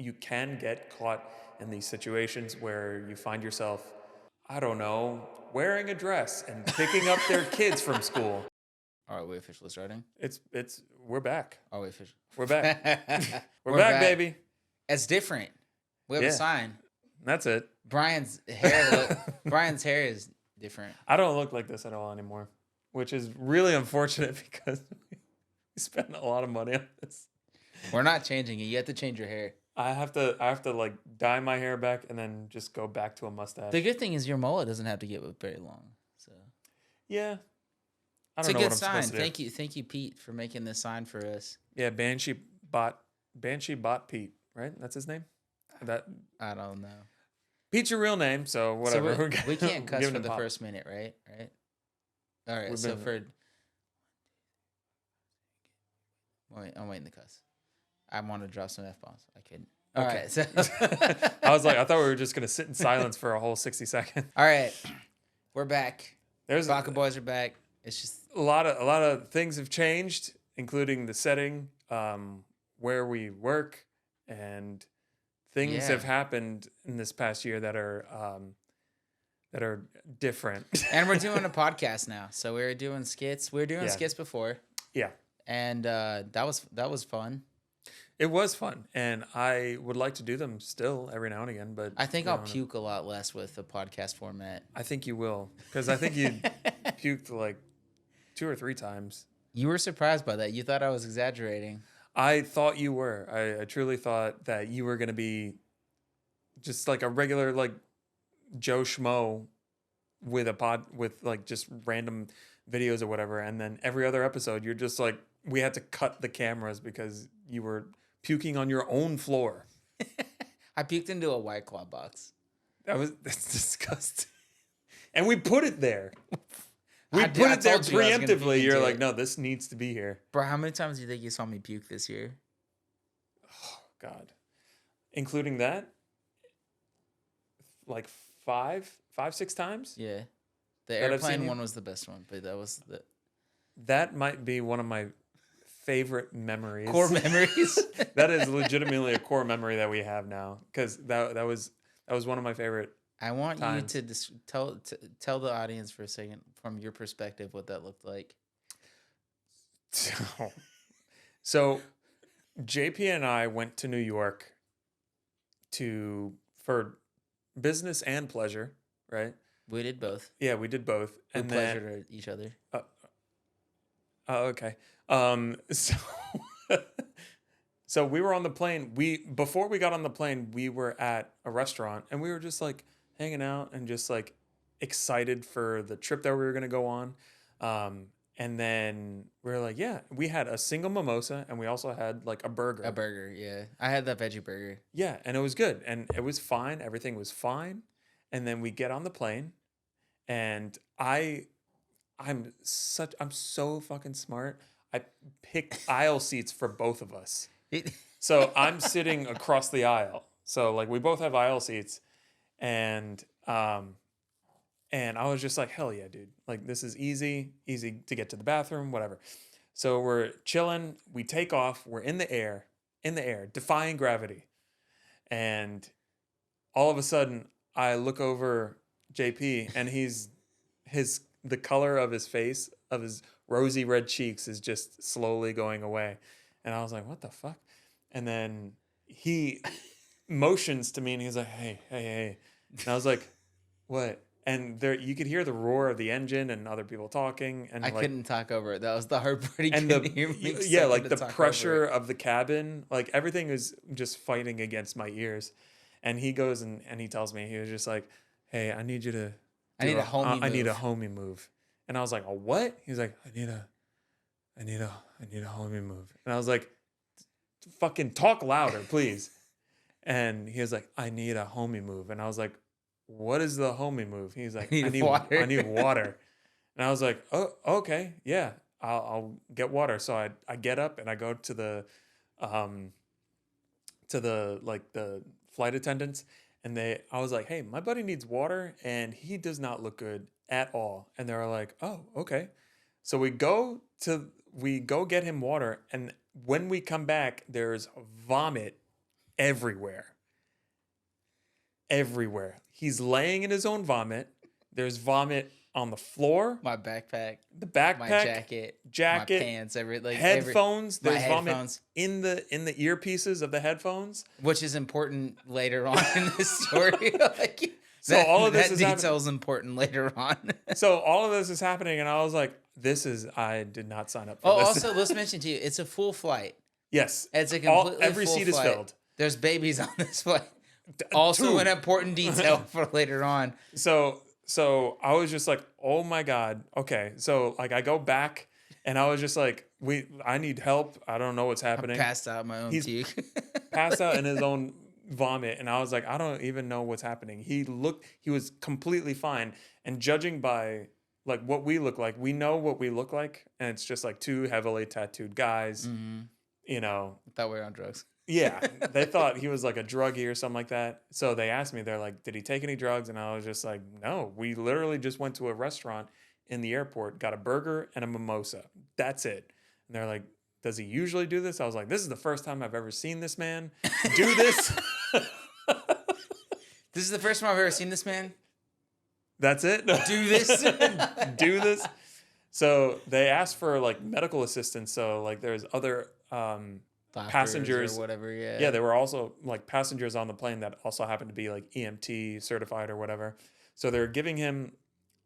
you can get caught in these situations where you find yourself, I don't know, wearing a dress and picking up their kids from school. Are we officially starting? We're back. Are we official? We're back. We're We're back, back. baby. It's different. We have a Yeah. sign. That's it. Brian's hair is different. I don't look like this at all anymore, which is really unfortunate because we spent a lot of money on this. We're not changing it. You have to change your hair. I have to like dye my hair back and then just go back to a mustache. The good thing is your mullet doesn't have to get very long. So yeah. It's a good sign. Thank you, Pete, for making this sign for us. Yeah, Banshee bought Pete, right? That's his name? I don't know. Pete's your real name, so whatever. So we can't cuss for the first minute, right? All right. I'm waiting to cuss. I want to drop some F-bombs. I couldn't. All right. So I thought we were just gonna sit in silence for a whole 60 seconds. All right, we're back. Baka Bois are back. It's just a lot of things have changed, including the setting, where we work, and things have happened in this past year that are different. And we're doing a podcast now, so we were doing skits. We were doing skits before. Yeah, and that was fun. It was fun, and I would like to do them still every now and again. But I think I'll puke a lot less with the podcast format. I think you will, because I think you puked like 2 or 3 times. You were surprised by that. You thought I was exaggerating. I thought you were. I truly thought that you were going to be just like a regular like Joe Schmo with like just random videos or whatever, and then every other episode you're just like, we had to cut the cameras because you were puking on your own floor. I puked into a White Claw box. That's disgusting. And we put it there. We put it there preemptively. You're like, no, this needs to be here. Bro, how many times do you think you saw me puke this year? Oh, God. Including that? Like 6 times? Yeah. The airplane one was the best one, but that might be one of my favorite memories. Core memories? That is legitimately a core memory that we have now, because that was one of my favorite I want times. you to tell the audience for a second, from your perspective, what that looked like. So JP and I went to New York for business and pleasure, right? We did both. Yeah, we did both. And pleasure to each other. Oh, okay. So we were on the plane. Before we got on the plane, we were at a restaurant and we were just like hanging out and just like excited for the trip that we were going to go on. And then we were like, yeah, we had a single mimosa and we also had like a burger. A burger, yeah. I had that veggie burger. Yeah, and it was good. And it was fine. Everything was fine. And then we get on the plane and I'm so fucking smart. I picked aisle seats for both of us. So I'm sitting across the aisle. So like we both have aisle seats, and I was just like, hell yeah, dude. Like this is easy to get to the bathroom, whatever. So we're chilling, we take off, we're in the air, defying gravity. And all of a sudden I look over JP and the color of his face, of his rosy red cheeks, is just slowly going away. And I was like, what the fuck? And then he motions to me and he's like, hey. And I was like, what? And there, you could hear the roar of the engine and other people talking. And I couldn't talk over it. That was the hard part. And the pressure of the cabin, like everything was just fighting against my ears. And he goes and he tells me, he was just like, hey, I need a homie move. And I was like, a what? He's like, I need a homie move. And I was like, fucking talk louder, please. And he was like, I need a homie move. And I was like, what is the homie move? He's like, I need water. And I was like, oh, okay, yeah, I'll get water. So I get up and I go to the flight attendants, and I was like, hey, my buddy needs water and he does not look good at all. And they were like, oh, okay. So we go get him water, and when we come back, there's vomit everywhere. Everywhere. He's laying in his own vomit. There's vomit on the floor, My backpack, the backpack, my jacket, my pants, headphones. my There's vomit headphones, in the earpieces of the headphones. which is important later on in the story. Like, So all of this that is detail is important later on. So all of this is happening, and I was like, I did not sign up for Oh, this. also, let's mention to you, it's a full flight. Yes. It's a completely Every full seat flight. is filled. There's babies on this flight. Also, Two. an important detail for later on. So I was just like, oh my God. Okay. So like I go back and I was just like, I need help. I don't know what's happening. Passed out my own He's puke. passed out in his own vomit. And I was like, I don't even know what's happening. He was completely fine. And judging by like what we look like, we know what we look like. And it's just like two heavily tattooed guys, you know. I thought we were on drugs. Yeah, they thought he was like a druggie or something like that. So they asked me, they're like, did he take any drugs? And I was just like, no, we literally just went to a restaurant in the airport, got a burger and a mimosa. That's it. And they're like, does he usually do this? I was like, this is the first time I've ever seen this man do this. This is the first time I've ever seen this man That's it. do this. Do this. So they asked for like medical assistance. So like there's other Doctors passengers or whatever. Yeah. Yeah, there were also like passengers on the plane that also happened to be like EMT certified or whatever. So they're giving him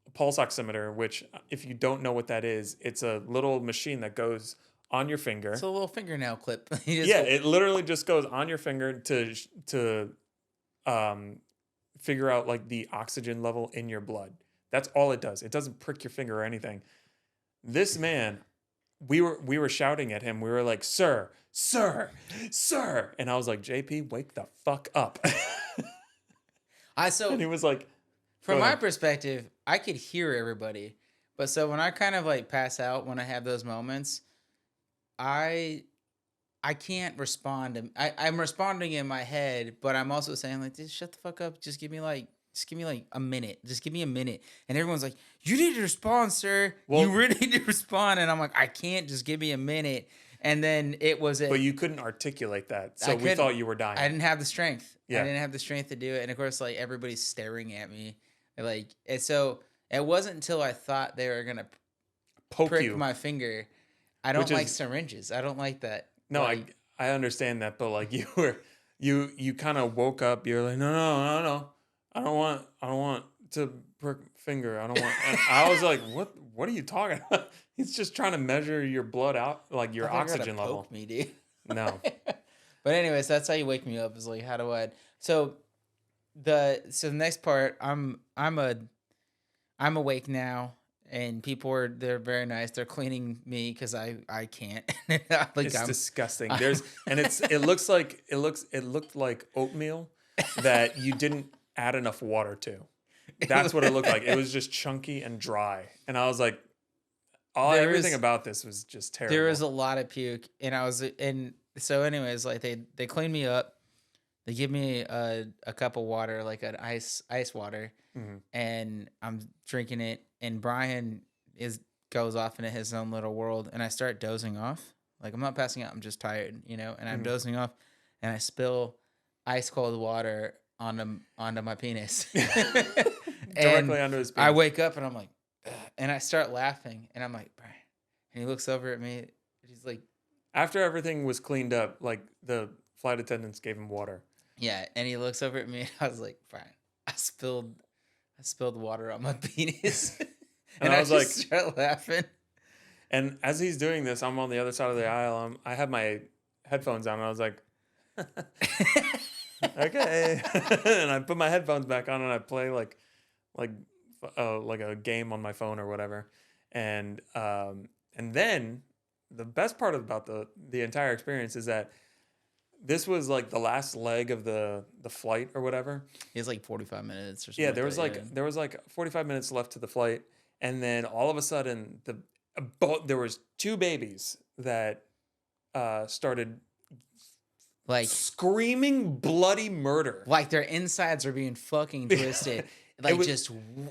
a pulse oximeter, which if you don't know what that is, it's a little machine that goes on your finger. It's a little fingernail clip. It literally just goes on your finger to figure out like the oxygen level in your blood. That's all it does. It doesn't prick your finger or anything. This man, we were shouting at him. We were like, "Sir, sir, sir!" And I was like, "JP, wake the fuck up!" And he was like, from "Go my ahead." perspective, I could hear everybody, but so when I kind of like pass out when I have those moments, I can't respond. I'm responding in my head, but I'm also saying like, "Just shut the fuck up. Just give me like a minute. Just give me a minute." And everyone's like, "You need to respond, sir. Well- you really need to respond." And I'm like, "I can't. Just give me a minute." And then it was But you couldn't articulate that, so we couldn't. thought you were dying. I didn't have the strength. Yeah. I didn't have the strength to do it. And of course, like everybody's staring at me. Like, and so it wasn't until I thought they were gonna Poke prick you. my finger. I don't Which like is- syringes. I don't like that. No, Like, I understand that, but like you kind of woke up. You're like, no. I don't want to prick finger. I don't want. And I was like, what are you talking about? He's just trying to measure your blood out, like your I thought you were gonna oxygen level. poke me, dude. No. But anyways, that's how you wake me up. Is like, how do I? So the next part, I'm awake now, and they're very nice. They're cleaning me because I can't. Like, It's disgusting. It looked like oatmeal that you didn't add enough water to. That's what it looked like. It was just chunky and dry. And I was like, everything about this was just terrible. There was a lot of puke, and so anyways, like they clean me up. They give me a cup of water, like an ice water, and I'm drinking it. And Brian goes off into his own little world, and I start dozing off. Like, I'm not passing out, I'm just tired, and I'm dozing off, and I spill ice cold water onto my penis. Directly onto his penis. I wake up and I'm like, ugh, and I start laughing, and I'm like, Brian. And he looks over at me, and he's like, after everything was cleaned up, like the flight attendants gave him water. yeah, and he looks over at me, and I was like, Brian, I spilled water on my penis. And I was like, start laughing. And as he's doing this, I'm on the other side of the aisle. I have my headphones on, and I was like, okay. And I put my headphones back on, and I play like a game on my phone or whatever. And then the best part about the entire experience is that this was like the last leg of the flight or whatever. It was like 45 minutes or something. Yeah, there was like 45 minutes left to the flight, and then all of a sudden there was two babies that started like screaming bloody murder. Like their insides are being fucking twisted. Like was, just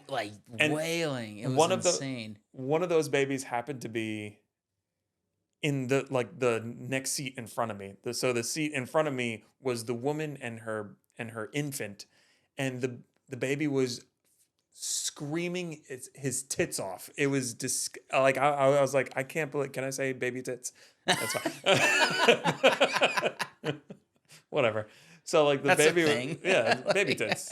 like wailing. It was insane. One of those babies happened to be in the next seat in front of me. So the seat in front of me was the woman and her infant, and the baby was screaming his tits off. It was like I was like, I can't believe. Can I say baby tits? That's fine. Whatever. So like the That's a baby, thing. yeah, baby tits.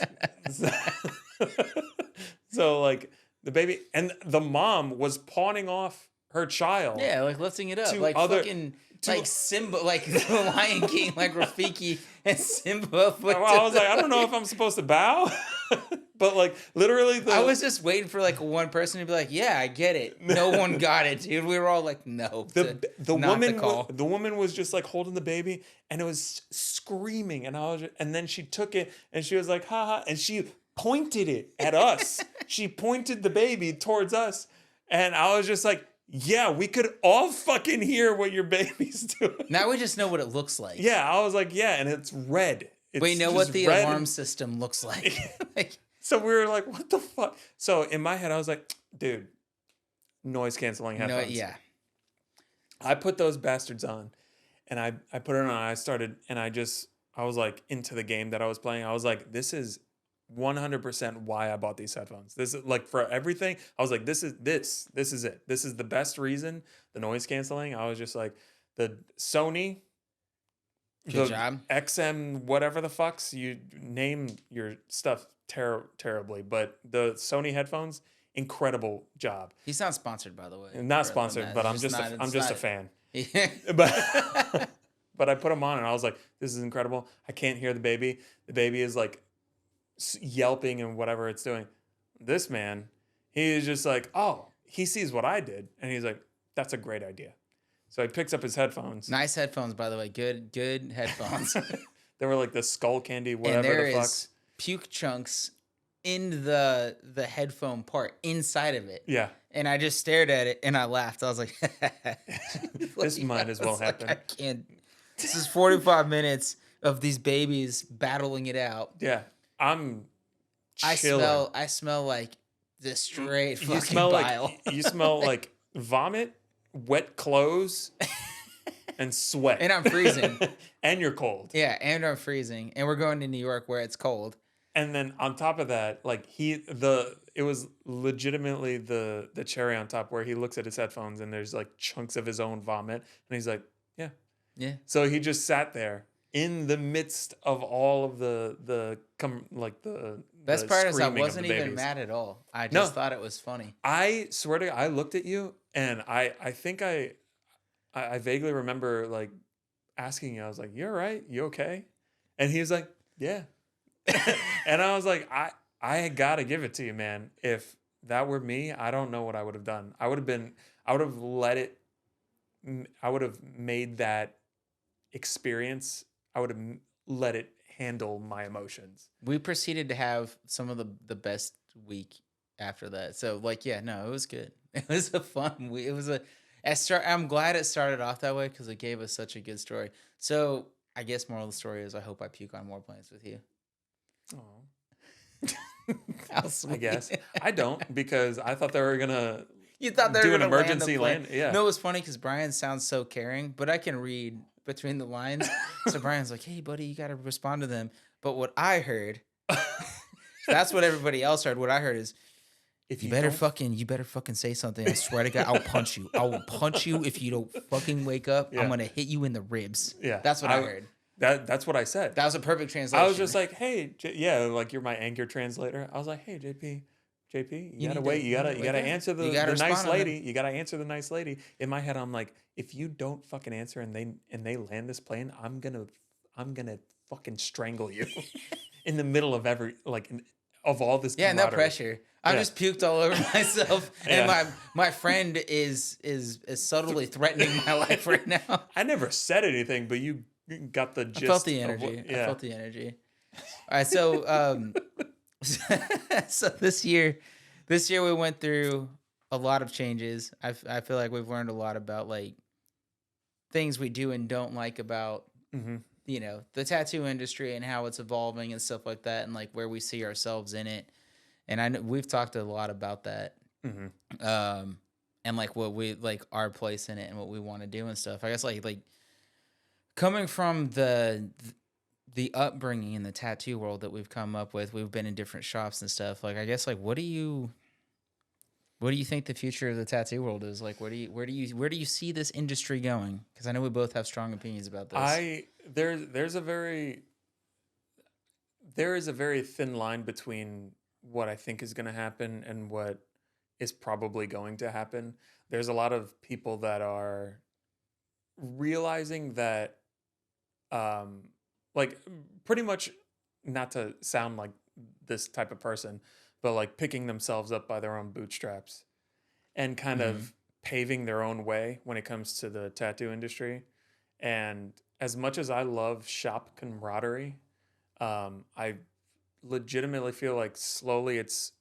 So like the baby and the mom was pawning off her child. Yeah, like lifting it up, to like other fucking, to like Simba, like the Lion King, like Rafiki and Simba. well, I was like, I don't know if I'm supposed to bow, but like literally, I was just waiting for like one person to be like, "Yeah, I get it." No one got it, dude. We were all like, "No." the not woman the call. the woman was just like holding the baby, and it was screaming, and and then she took it, and she was like, "Ha ha," and she pointed it at us. She pointed the baby towards us, and I was just like, yeah, we could all fucking hear what your baby's doing. Now we just know what it looks like. Yeah, I was like, yeah, and it's red. We know what just the red alarm system looks like. Like, So we were like, what the fuck? So in my head, I was like, dude, noise canceling headphones. no, yeah. I put those bastards on, and I put it on. I started, and I was like into the game that I was playing. I was like, this is 100% why I bought these headphones. This is like for everything. I was like, this is it. This is the best reason. The noise canceling. I was just like, the Sony, Good the job. XM, whatever the fucks you name your stuff terribly, but the Sony headphones, incredible job. He's not sponsored, by the way. Not sponsored, that. but It's I'm just a not- fan. Yeah. But but I put them on, and I was like, this is incredible. I can't hear the baby. The baby is like yelping and whatever it's doing. This man, he is just like, oh, he sees what I did, and he's like, that's a great idea. So he picks up his headphones. Nice headphones, by the way. Good headphones. They were like the skull candy, And whatever there the fuck. is puke chunks in the headphone part inside of it. Yeah. And I just stared at it and I laughed. I was like, This might as well I was like, happen. I can't. This is 45 minutes of these babies battling it out. Yeah. I'm chilling. I smell like the straight fucking You smell bile. like you smell like vomit, wet clothes, and sweat. And I'm freezing. And you're cold. Yeah, and I'm freezing. And we're going to New York where it's cold. And then on top of that, like it was legitimately the cherry on top where he looks at his headphones and there's like chunks of his own vomit, and he's like, yeah. Yeah. So he just sat there in the midst of all of the Best part is I screaming of wasn't the even babies. mad at all. I No. just thought it was funny. I swear to God, I looked at you, and I think I vaguely remember like asking you, I was like, you all right? You okay? And he was like, yeah. And I was like, I gotta give it to you, man. If that were me, I don't know what I would have done. I would have made that experience. I would have let it handle my emotions. We proceeded to have some of the best week after that. So like, yeah, no, it was good. It was a fun week. It was I'm glad it started off that way because it gave us such a good story. So I guess moral of the story is I hope I puke on more planes with you. Oh, How I sweet. guess I don't, because I thought they were gonna You thought they do were an gonna emergency land. land. Yeah. No, it was funny because Brian sounds so caring, but I can read between the lines. So Brian's like, "Hey, buddy, you got to respond to them." But what I heard, that's what everybody else heard. What I heard is, If you better don't- fucking say something. I swear to God, I'll punch you. I will punch you if you don't fucking wake up. Yeah. I'm gonna hit you in the ribs. Yeah, That's what I heard. That's what I said. That was a perfect translation. I was just like, hey, yeah, like you're my anchor translator. I was like, hey, JP, you You gotta need wait. to- You you gotta need to wake up. answer the You gotta nice respond to them. lady. You gotta answer the nice lady. In my head, I'm like, if you don't fucking answer and they land this plane, I'm gonna fucking strangle you in the middle of of all this. Yeah, no camaraderie. pressure. I Yeah. just puked all over myself, and Yeah. my friend is subtly threatening my life right now. I never said anything, but you got the gist. I felt the of energy. what- yeah. I felt the energy. All right, so so this year we went through a lot of changes. I feel like we've learned a lot about like things we do and don't like about Mhm. the tattoo industry and how it's evolving and stuff like that, and like where we see ourselves in it. And I know we've talked a lot about that. Mhm. and like what we like our place in it and what we want to do and stuff. I guess like coming from the upbringing in the tattoo world that we've come up with, we've been in different shops and stuff. Like I guess like what do you think the future of the tattoo world is? Like where do you see this industry going? Because I know we both have strong opinions about this. I there's a very there is a very thin line between what I think is going to happen and what is probably going to happen. There's a lot of people that are realizing that, um, like, pretty much, not to sound like this type of person, but like picking themselves up by their own bootstraps and kind Mm-hmm. of paving their own way when it comes to the tattoo industry. And as much as I love shop camaraderie, I legitimately feel like slowly it's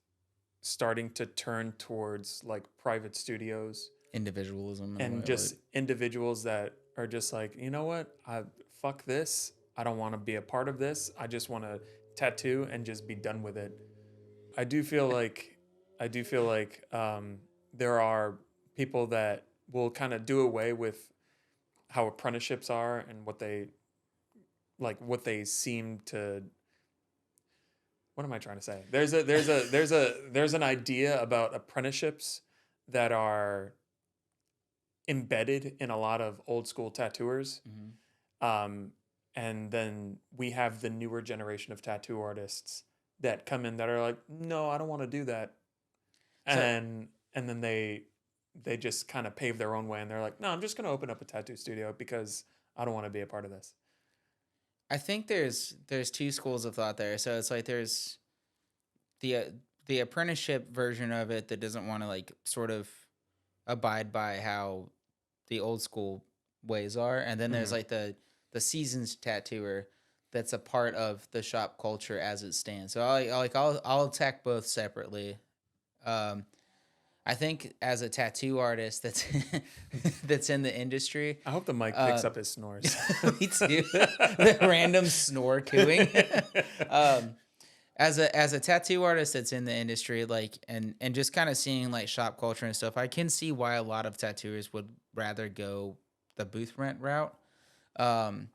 starting to turn towards like private studios Individualism in a and way, just individuals that are just like, you know what, I fuck this. I don't want to be a part of this. I just want to tattoo and just be done with it. I do feel like, I do feel like there are people that will kind of do away with how apprenticeships are and what they like, what they seem to. What am I trying to say? There's an idea about apprenticeships that are embedded in a lot of old school tattooers. mm-hmm. Um, and then we have the newer generation of tattoo artists that come in that are like, no, I don't want to do that. So And then they just kind of pave their own way and they're like, no, I'm just going to open up a tattoo studio because I don't want to be a part of this. I think there's two schools of thought there. So it's like there's the uh, the apprenticeship version of it that doesn't want to like sort of abide by how the old school ways are, and then there's Hmm. like the seasoned tattooer that's a part of the shop culture as it stands. So I'll attack both separately. Um, I think as a tattoo artist that's that's in the industry, I hope the mic picks uh, up his snores. me too. The random snore cooing. um, as a tattoo artist that's in the industry, like and just kind of seeing like shop culture and stuff, I can see why a lot of tattooers would rather go the booth rent route, um,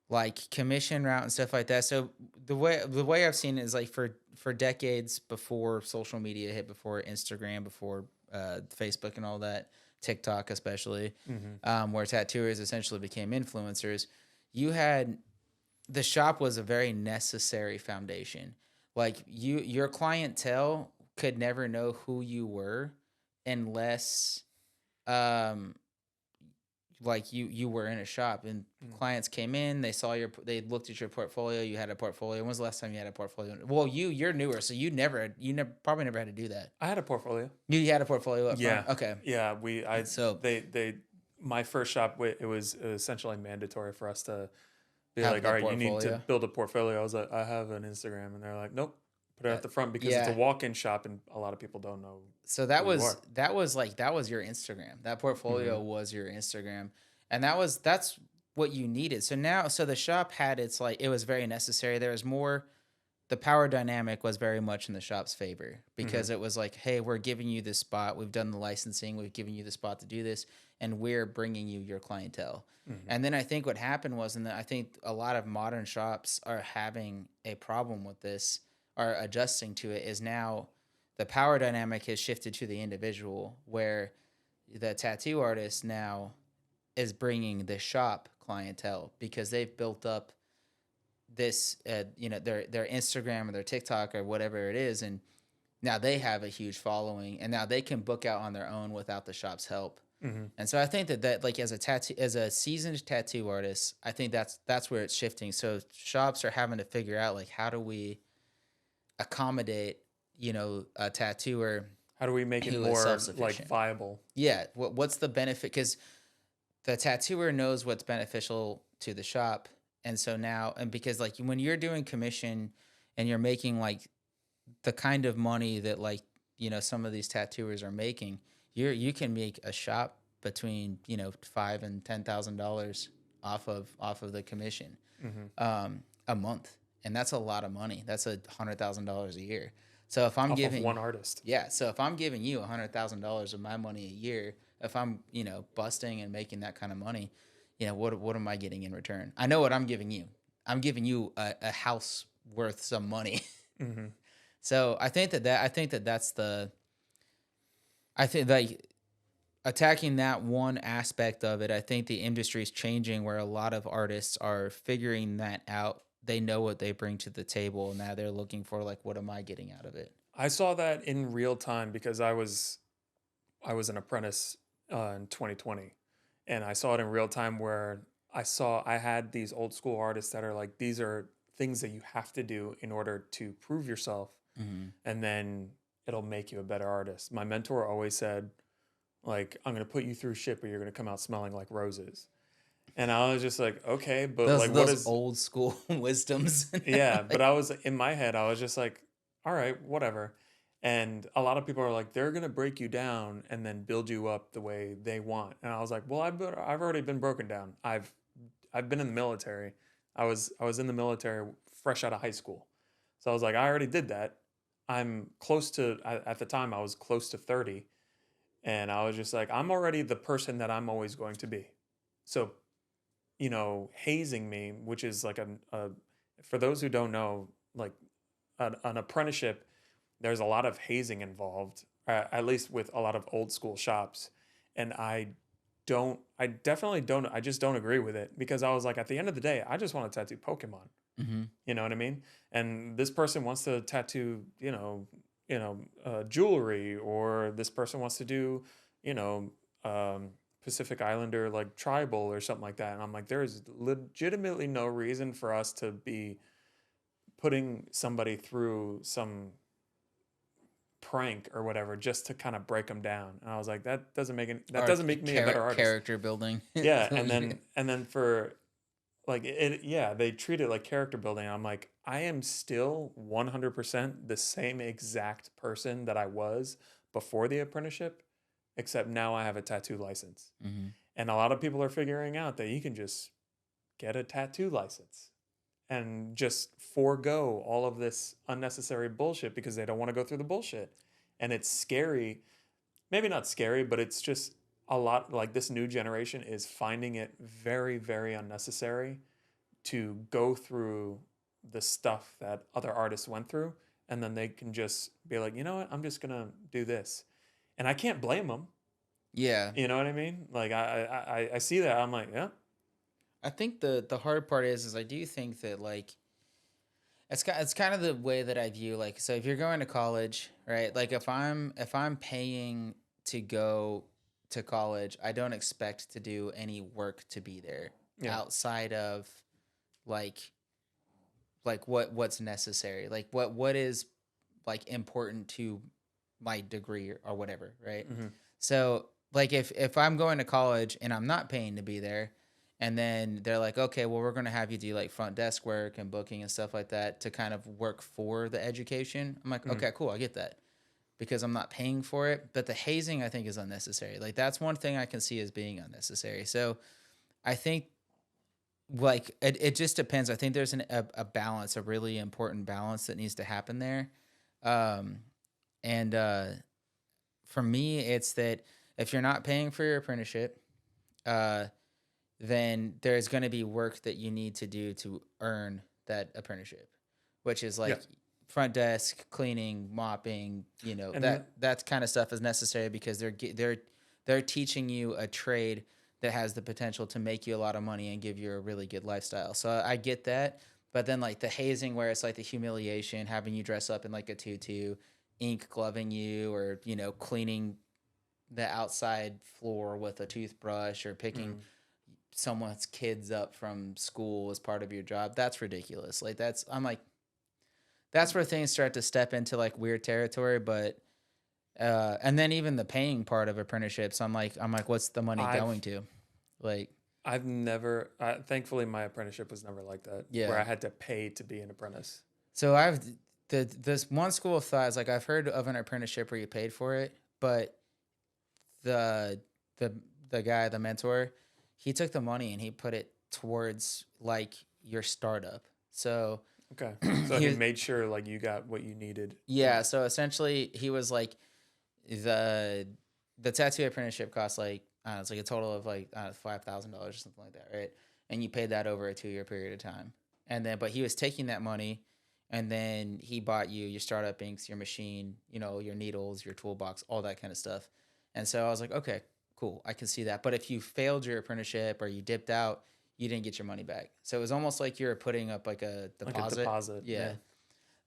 like commission route and stuff like that. So the way I've seen it is like for decades before social media hit, before Instagram, before Facebook and all that, TikTok especially, Hmm. where tattooers essentially became influencers. You had the shop was a very necessary foundation. Like your clientele could never know who you were unless um like you were in a shop and clients came in, they saw they looked at your portfolio, you had a portfolio. When was the last time you had a portfolio? Well, you're newer, so you never probably never had to do that. I had a portfolio. You had a portfolio up Yeah, front. Okay. yeah. We, I, So they, my first shop, it was essentially mandatory for us to be have like, all the right, you need to portfolio. build a portfolio. I was like, I have an Instagram, and they're like, nope, put it Uh, at the front because it's a yeah. walk-in shop, and a lot of people don't know So who you are. that was your Instagram. That Hmm. portfolio was your Instagram, and that's what you needed. So the shop had its like it was very necessary. There was more. The power dynamic was very much in the shop's favor Hmm. because it was like, hey, we're giving you this spot. We've done the licensing. We've given you the spot to do this, and we're bringing you your clientele. Hmm. And then I think what happened was, and I think a lot of modern shops are having a problem with this, or adjusting to it, is now the power dynamic has shifted to the individual, where the tattoo artist now is bringing the shop clientele because they've built up this their Instagram or their TikTok or whatever it is, and now they have a huge following, and now they can book out on their own without the shop's help. Hmm. And so I think that like as a seasoned tattoo artist, I think that's where it's shifting. So shops are having to figure out like how do we accommodate a tattooer How do we make it who is more like self-sufficient. viable? Yeah, what's the benefit? Because the tattooer knows what's beneficial to the shop. And so now, and because like when you're doing commission and you're making like the kind of money that like, some of these tattooers are making, you can make a shop between, five and $10,000 off of the commission, Hmm. a month. And that's a lot of money. That's $100,000 a year. So if I'm off of giving, one artist. yeah, so if I'm giving you $100,000 of my money a year, if I'm, busting and making that kind of money, what am I getting in return? I know what I'm giving you. I'm giving you a house worth some money. Hmm. So I think that's I think like attacking that one aspect of it. I think the industry is changing where a lot of artists are figuring that out. They know what they bring to the table, and now they're looking for like, what am I getting out of it? I saw that in real time because I was an apprentice in 2020, and I saw it in real time where I had these old school artists that are like, these are things that you have to do in order to prove yourself, Hmm. and then it'll make you a better artist. My mentor always said, like, I'm gonna put you through shit, but you're gonna come out smelling like roses. And I was just like, okay, but Those like, what those is? old school wisdoms. Yeah, but Like, I was in my head, I was just like, all right, whatever. And a lot of people are like, they're gonna break you down and then build you up the way they want. And I was like, well, I've already been broken down. I've been in the military. I was in the military fresh out of high school. So I was like, I already did that. I'm close to at the time I was close to 30, and I was just like, I'm already the person that I'm always going to be. So, hazing me, which is like a for those who don't know, like an apprenticeship, there's a lot of hazing involved, at least with a lot of old school shops. And I definitely don't, I just don't agree with it because I was like, at the end of the day, I just want to tattoo Pokemon. hmm. You know what I mean? And this person wants to tattoo, jewelry, or this person wants to do, you know, Pacific Islander like tribal or something like that. And I'm like, there is legitimately no reason for us to be putting somebody through some prank or whatever just to kind of break them down. And I was like, that Or doesn't make me a better artist. character building. Yeah, and then for like yeah, they treat it like character building. I'm like, I am still 100% the same exact person that I was before the apprenticeship, except now I have a tattoo license. Hmm. And a lot of people are figuring out that you can just get a tattoo license and just forego all of this unnecessary bullshit because they don't want to go through the bullshit. And it's scary. Maybe not scary, but it's just a lot like this new generation is finding it very, very unnecessary to go through the stuff that other artists went through. And then they can just be like, you know what? I'm just going to do this. And I can't blame them. Yeah. You know what I mean? Like, I see that. I'm like, yeah. I think the hard part is I do think that like it's kind of the way that I view like, so if you're going to college, right? Like if I'm paying to go to college, I don't expect to do any work to be there Yeah. outside of like what's necessary. Like what is like important to my degree or whatever, right? Hmm. So like if I'm going to college and I'm not paying to be there, and then they're like, okay, well we're gonna have you do like front desk work and booking and stuff like that to kind of work for the education. I'm like, Hmm. okay, cool, I get that because I'm not paying for it. But the hazing I think is unnecessary. Like that's one thing I can see as being unnecessary. So I think like it just depends. I think there's a balance, a really important balance that needs to happen there. Um, and For me, it's that if you're not paying for your apprenticeship, uh, then there's going to be work that you need to do to earn that apprenticeship, which is Yeah. like front desk, cleaning, mopping. And That kind of stuff is necessary because they're teaching you a trade that has the potential to make you a lot of money and give you a really good lifestyle. So I get that, but then like the hazing, where it's like the humiliation, having you dress up in like a tutu, ink gloving you, or cleaning the outside floor with a toothbrush, or picking mm, someone's kids up from school as part of your job. That's ridiculous. Like I'm like, that's where things start to step into like weird territory. But and then even the paying part of apprenticeships, I'm like, what's the money going I've to? Like, I've never thankfully my apprenticeship was never like that where yeah. I had to pay to be an apprentice. So this one school of thought is like, I've heard of an apprenticeship where you paid for it, but the the the guy, the mentor, he took the money and he put it towards like your startup. So Okay. So he made sure like you got what you needed. Yeah, so essentially he was like the the tattoo apprenticeship costs like it's like a total of like $5,000 or something like that, right? And you paid that over a 2 year period of time. And then but he was taking that money and then he bought you your startup inks, your machine, you know, your needles, your toolbox, all that kind of stuff. And so I was like, okay, cool, I can see that. But if you failed your apprenticeship or you dipped out, you didn't get your money back. So it was almost like you were putting up like a Like a deposit. deposit. Yeah. Yeah.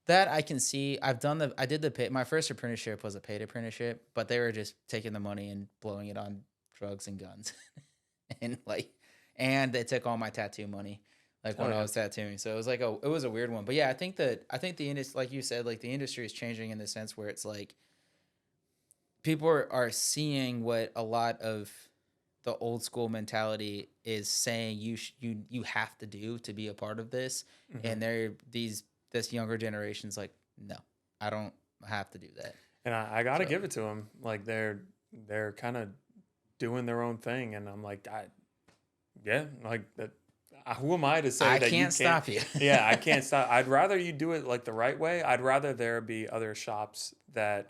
That I can see. I did the pay. My first apprenticeship was a paid apprenticeship, but they were just taking the money and blowing it on drugs and guns, and like, and they took all my tattoo money, like Oh when I yeah. was tattooing. So it was a weird one. But yeah, I think the industry, like you said, like the industry is changing in the sense where it's like people are seeing what a lot of the old school mentality is saying you have to do to be a part of this, Mm-hmm. and this younger generation's like, no, I don't have to do that. And I got to So give it to them. Like they're kind of doing their own thing, and I'm like, yeah, like that. Who am I to say I that you can't can't? stop you. Yeah, I can't stop. I'd rather you do it like the right way. I'd rather there be other shops that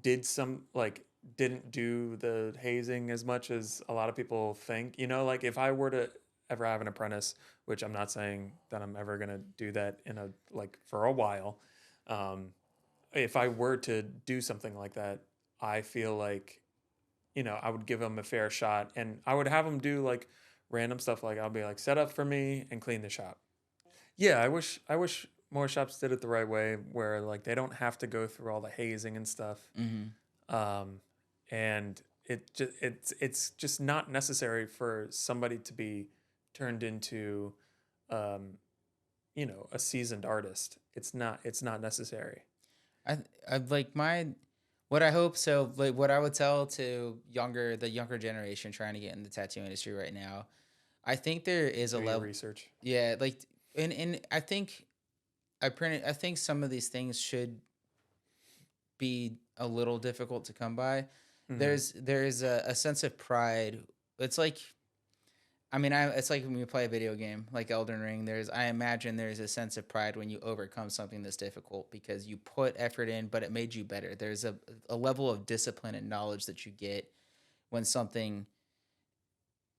did some like didn't do the hazing as much as a lot of people think. You know, like if I were to ever have an apprentice, which I'm not saying that I'm ever gonna do that in a like for a while. Um, if I were to do something like that, I feel like, you know, I would give them a fair shot and I would have them do like random stuff. Like I'll be like, set up for me and clean the shop. Yeah. I wish more shops did it the right way where like they don't have to go through all the hazing and stuff. Hmm. Um, and it's just not necessary for somebody to be turned into, um, you know, a seasoned artist. It's not necessary. I like my what I hope so like what I would tell to the younger generation trying to get in the tattoo industry right now. I think there is a Do your level. research. Yeah, like and I think some of these things should be a little difficult to come by. Mm-hmm. There's a sense of pride. It's like it's like when you play a video game like Elden Ring. I imagine there's a sense of pride when you overcome something that's difficult because you put effort in, but it made you better. There's a level of discipline and knowledge that you get when something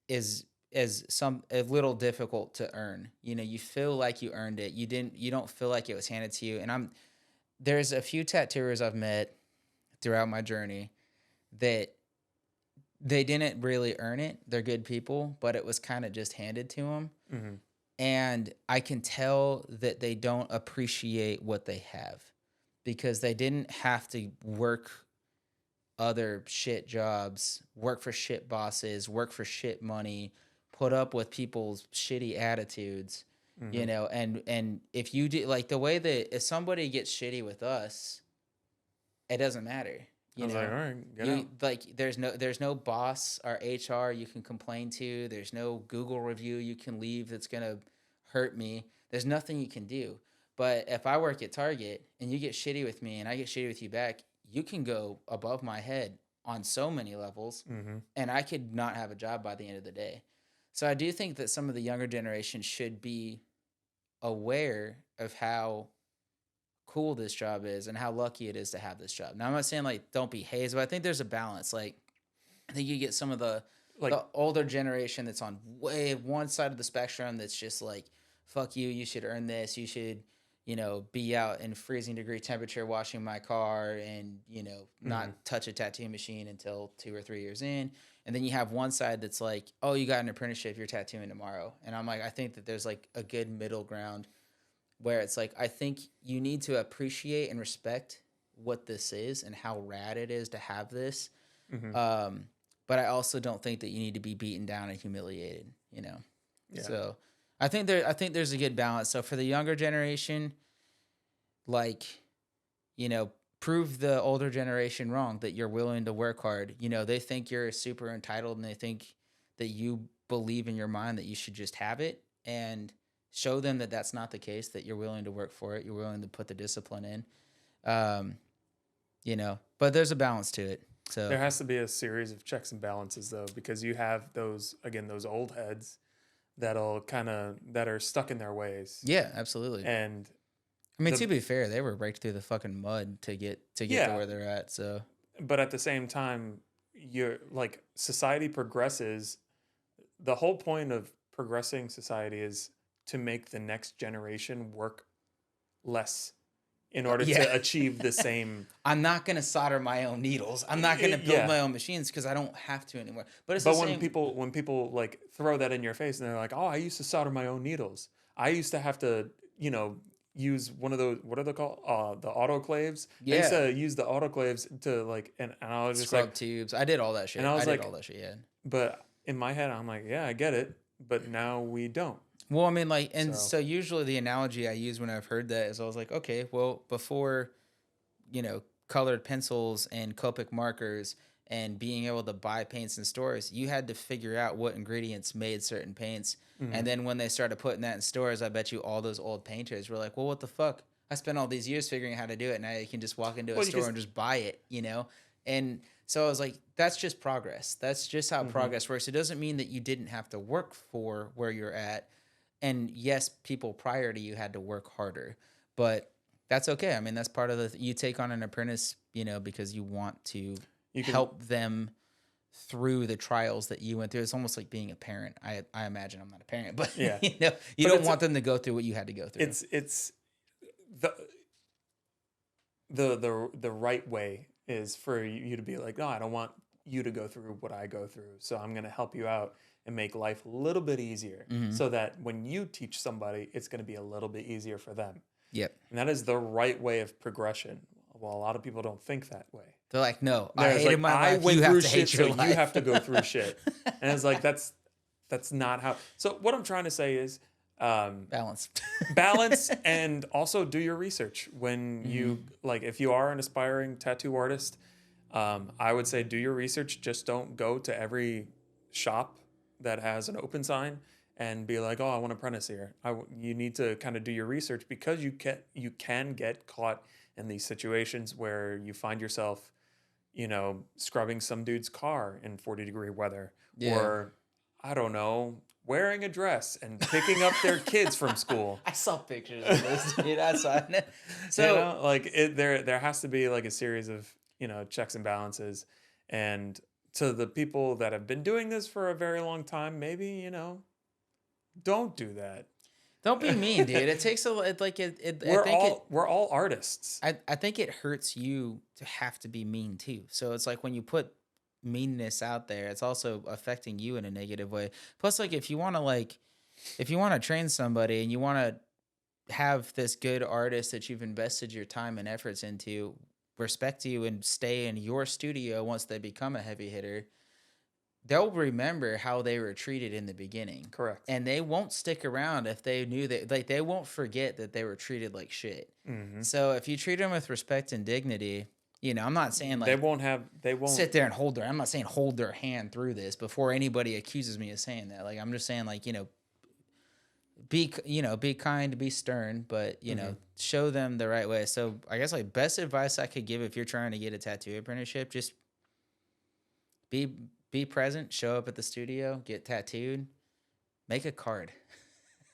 is a little difficult to earn. You know, you feel like you earned it. You don't feel like it was handed to you. And there's a few tattooers I've met throughout my journey that they didn't really earn it. They're good people, but it was kind of just handed to them. Mm-hmm. And I can tell that they don't appreciate what they have because they didn't have to work other shit jobs, work for shit bosses, work for shit money, put up with people's shitty attitudes, you Mm-hmm. know, and if you do like the way that if somebody gets shitty with us, it doesn't matter. I You was like, know, all right, get out. like there's no boss or HR you can complain to. There's no Google review you can leave that's gonna hurt me. There's nothing you can do. But if I work at Target and you get shitty with me and I get shitty with you back, you can go above my head on so many levels, Mm-hmm. and I could not have a job by the end of the day. So I do think that some of the younger generation should be aware of how cool this job is and how lucky it is to have this job. Now I'm not saying like don't be hazed, but I think there's a balance. Like I think you get some of Like, the older generation that's on way one side of the spectrum that's just like fuck you, you should earn this, you should, you know, be out in freezing degree temperature washing my car and, you know, mm-hmm. not touch a tattoo machine until 2 or 3 years in. And then you have one side that's like, oh, you got an apprenticeship, you're tattooing tomorrow. And I'm like, I think that there's like a good middle ground where it's like I think you need to appreciate and respect what this is and how rad it is to have this. Mm-hmm. Um, but I also don't think that you need to be beaten down and humiliated, you know. Yeah. So I think there's a good balance. So for the younger generation, like, you know, prove the older generation wrong that you're willing to work hard. You know, they think you're super entitled and they think that you believe in your mind that you should just have it, and show them that that's not the case, that you're willing to work for it, you're willing to put the discipline in. Um, you know, but there's a balance to it. So There has to be a series of checks and balances though, because you have those again, those old heads that are stuck in their ways. Yeah, absolutely. And I mean, the to be fair, they were raked through the fucking mud to get to yeah, where they're at. So but at the same time, you're like society progresses. The whole point of progressing society is to make the next generation work less in order yeah, to achieve the same. I'm not gonna solder my own needles. I'm not gonna build Yeah. my own machines because I don't have to anymore. But it's the But when same. people like throw that in your face and they're like, "Oh, I used to solder my own needles. I used to have to, use one of those, what are they called? The autoclaves. I used Yeah, to use the autoclaves to like, and I was just like, scrub tubes. I did all that and shit. I I was did all like, that shit. Yeah. but in my head, I'm like, yeah, I get it, but now we don't. Well, I mean, like, and So so usually the analogy I use when I've heard that is I was like, okay, well, before, colored pencils and Copic markers and being able to buy paints in stores, you had to figure out what ingredients made certain paints. And mhm. then when they started putting that in stores, I bet you all those old painters were like, well, what the fuck? I spent all these years figuring out how to do it. Now you can just walk into a Well, store because and just buy it. And so I was like, that's just progress. That's just how mhm. progress works. It doesn't mean that you didn't have to work for where you're at. And yes, people prior to you had to work harder, but that's okay. I mean, that's part of you take on an apprentice, because you want to you can help them through the trials that you went through. It's almost like being a parent. I imagine I'm not a parent, but yeah, you but don't want them to go through what you had to go through. it's the the right way is for you to be like, no, I don't want you to go through what I go through, so I'm going to help you out and make life a little bit easier, Hmm. so that when you teach somebody, it's going to be a little bit easier for them. Yep. And that is the right way of progression. Well, a lot of people don't think that way. They're like, no, I There's hated like, my I life. You went have through to shit, hate so your you life. have to go through shit. And it's like that's not how. So what I'm trying to say is, Balance. balance, and also do your research when Hmm. you like, if you are an aspiring tattoo artist, I would say do your research. Just don't go to every shop that has an open sign and be like, oh, I want to apprentice here. You need to kind of do your research, because you can get caught in these situations where you find yourself, scrubbing some dude's car in 40-degree weather, Yeah. or I don't know, wearing a dress and picking up their kids from school. I saw pictures of this, dude. I saw it. So Like there has to be like a series of, checks and balances. And to the people that have been doing this for a very long time, maybe, don't do that. don't be mean, dude. It takes a like it. I we're think it. all we're all artists. I think it hurts you to have to be mean too. So it's like when you put meanness out there, it's also affecting you in a negative way. Plus, like if you want to train somebody and you want to have this good artist that you've invested your time and efforts into respect you and stay in your studio once they become a heavy hitter, they'll remember how they were treated in the beginning. Correct. And they won't stick around if they knew that, like, they won't forget that they were treated like shit. Hmm. So if you treat them with respect and dignity, I'm not saying They like won't have. They won't. sit there and I'm not saying hold their hand through this before anybody accuses me of saying that. Like, I'm just saying, like, be kind, be stern, but Mhm. show them the right way. So I guess like best advice I could give if you're trying to get a tattoo apprenticeship, just be be present, show up at the studio, get tattooed, make a card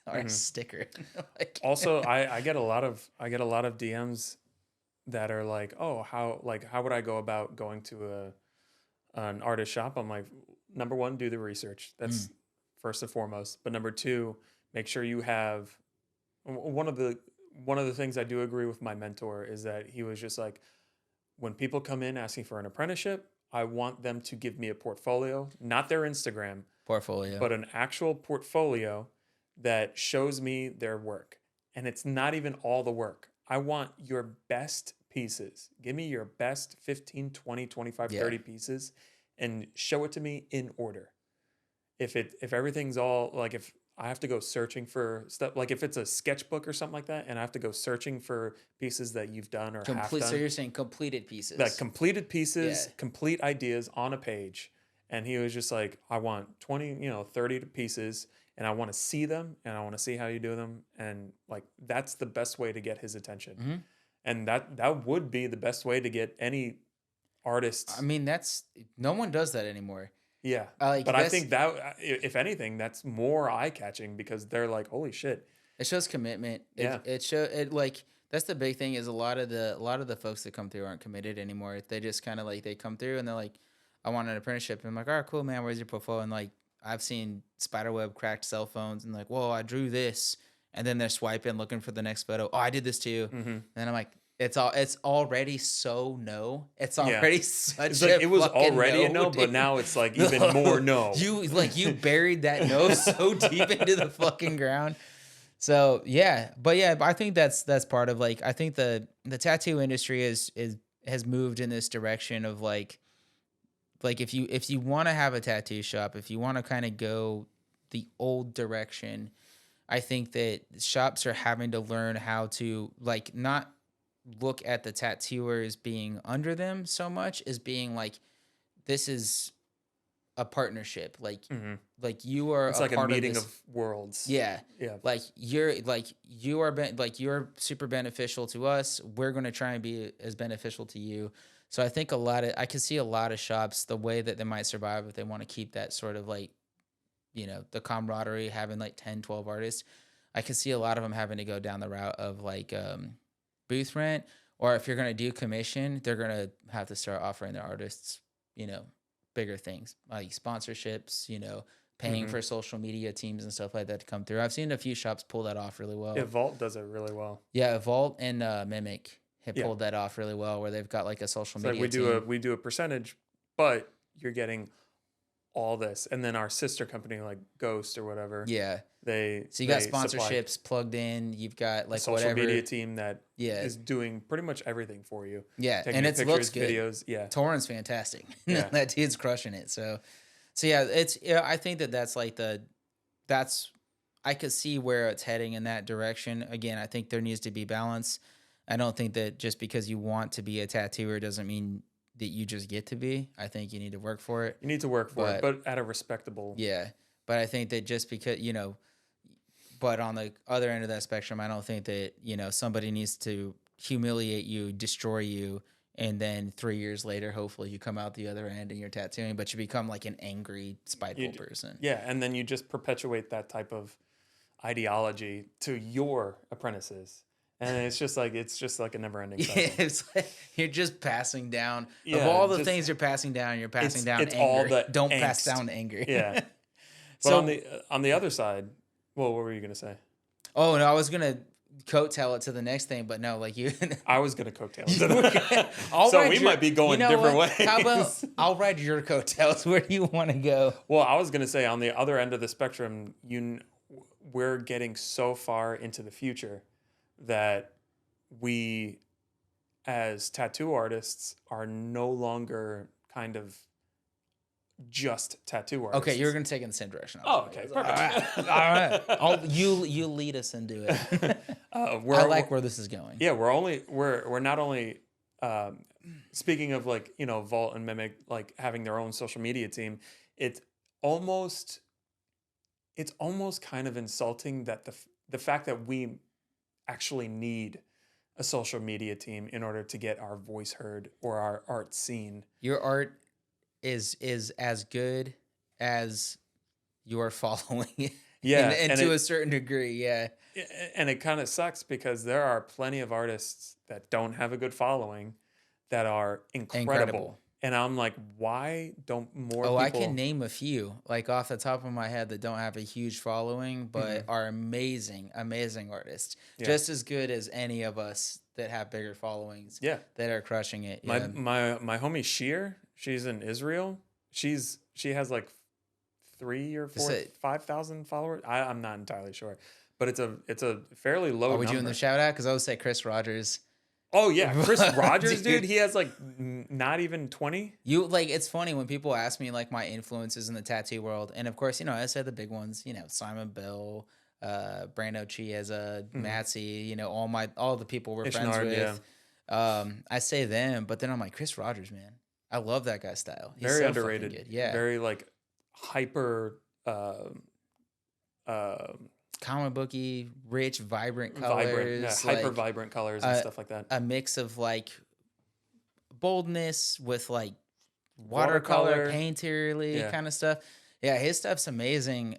or a Mhm. sticker. Like, Also, I get a lot of DMs that are like, oh, how would I go about going to an artist shop? I'm like, number one, do the research. mm, That's first and foremost. But number two, make sure you have one of the things I do agree with my mentor is that he was just like, when people come in asking for an apprenticeship, I want them to give me a portfolio, not their Instagram, portfolio. but an actual portfolio that shows me their work. And it's not even all the work. I want your best pieces. Give me your best 15, 20, 25, Yeah. 30 pieces and show it to me in order. If everything's all like, if I have to go searching for stuff, like if it's a sketchbook or something like that, and I have to go searching for pieces that you've done or half Complete. So done, you're saying completed like pieces. completed Yeah. pieces, complete ideas on a page. And he was just like, I want 20, 30 pieces, and I want to see them and I want to see how you do them. And like, that's the best way to get his attention. Hmm. And that would be the best way to get any I artist. mean, no one does that anymore. Yeah. Like But I that's think that if anything, that's more eye catching because they're like, holy shit. it shows commitment. Yeah. It show it like that's the big thing is a lot of the folks that come through aren't committed anymore. They just kind of like they come through and they're like, I want an apprenticeship. And I'm like, all right, cool, man. Where's your portfolio? And like I've seen spiderweb cracked cell phones and like, whoa, I drew this, and then they're swiping looking for the next photo. Oh, I did this too. Mm-hmm. And I'm like, it's already so no. It's Yeah. already such It's like a it was fucking already a no, no, but dude. now it's like even more no. You buried that no so deep into the fucking ground. So yeah, but I think that's part of like I think the tattoo industry has moved in this direction of like if you want to have a tattoo shop, if you want to kind of go the old direction, I think that shops are having to learn how to like not look at the tattooers being under them so much as being like this is a partnership. Hmm. Like you are It's a like a part of meeting this. of worlds. Yeah. Yeah. You're super beneficial to us. We're going to try and be as beneficial to you. So I think I can see a lot of shops the way that they might survive if they want to keep that sort of like, the camaraderie, having like 10, 12 artists. I can see a lot of them having to go down the route of like booth rent, or if you're going to do commission, they're going to have to start offering their artists, you know, bigger things like sponsorships, paying Hmm. for social media teams and stuff like that to come through. I've seen a few shops pull that off really well. Yeah, Vault does it really well. Yeah, Vault and Mimic have Yeah. pulled that off really well, where they've got like a social It's like media team. we do a percentage, but you're getting all this. And then our sister company like Ghost or whatever, Yeah, they so you got they supply sponsorships plugged in. You've got a like social whatever. media team that Yeah, is doing pretty much everything for you. yeah, Taking and your it looks pictures, good. videos. Yeah. Torrent's fantastic. Yeah. That dude's crushing it. So yeah, I think that's like that's I could see where it's heading in that direction. Again, I think there needs to be balance. I don't think that just because you want to be a tattooer doesn't mean that you just get to be. I think you need to work for it. You need to work for it, but at a respectable. Yeah. But I think that just because, but on the other end of that spectrum, I don't think that, somebody needs to humiliate you, destroy you, and then 3 years later, hopefully you come out the other end and you're tattooing, but you become like an angry, spiteful person. Yeah, and then you just perpetuate that type of ideology to your apprentices. And it's just like a never-ending cycle. Yeah, it's like you're just passing down. Yeah, of all the just- things you're passing down, you're passing down it's anger. all the Don't pass angst. down anger. Yeah. But So on the other side, well, what were you gonna say? oh no, I was gonna coattail it to the next thing, but no, like you. I was gonna coattail into that. I'll So ride we might be going different what? ways. How about I'll ride your coattails? Where do you want to go? Well, I was gonna say on the other end of the spectrum, we're getting so far into the future that we, as tattoo artists, are no longer kind of just tattoo artists. Okay, you're gonna take it in the same direction. Oh, okay, All perfect. right. You lead us into it. I like where this is going. Yeah, we're not only speaking of like Vault and Mimic like having their own social media team. It's almost kind of insulting that the fact that we actually need a social media team in order to get our voice heard or our art seen. Your art is as good as your following. Yeah, and to a certain degree, yeah. And it kind of sucks because there are plenty of artists that don't have a good following that are incredible. And I'm like, why don't more people... I can name a few, like off the top of my head, that don't have a huge following, but are amazing, amazing artists. Yeah. Just as good as any of us that have bigger followings. Yeah. That are crushing it. My Yeah. my homie Sheer, she's in Israel. She has like 3 or 4, 5,000 followers. I'm not entirely sure, but it's a fairly low Are we number. doing the shout out? Because I would say Chris Rogers. Oh yeah, Chris Rogers, Dude. dude. He has like not even 20. It's funny when people ask me like my influences in the tattoo world, and of course, I said the big ones. Simon Bell, Brando Chiesa, Matsy. All the people we're friends Ishnard, with. I say them, but then I'm like Chris Rogers, man. I love that guy's style. He's Very so underrated. fucking good. Yeah. Very like hyper. Comic booky, rich, vibrant colors, Vibrant, yeah, hyper vibrant colors and stuff like that. A mix of like boldness with like watercolor, watercolor. painterly Yeah. kind of stuff. Yeah, his stuff's amazing.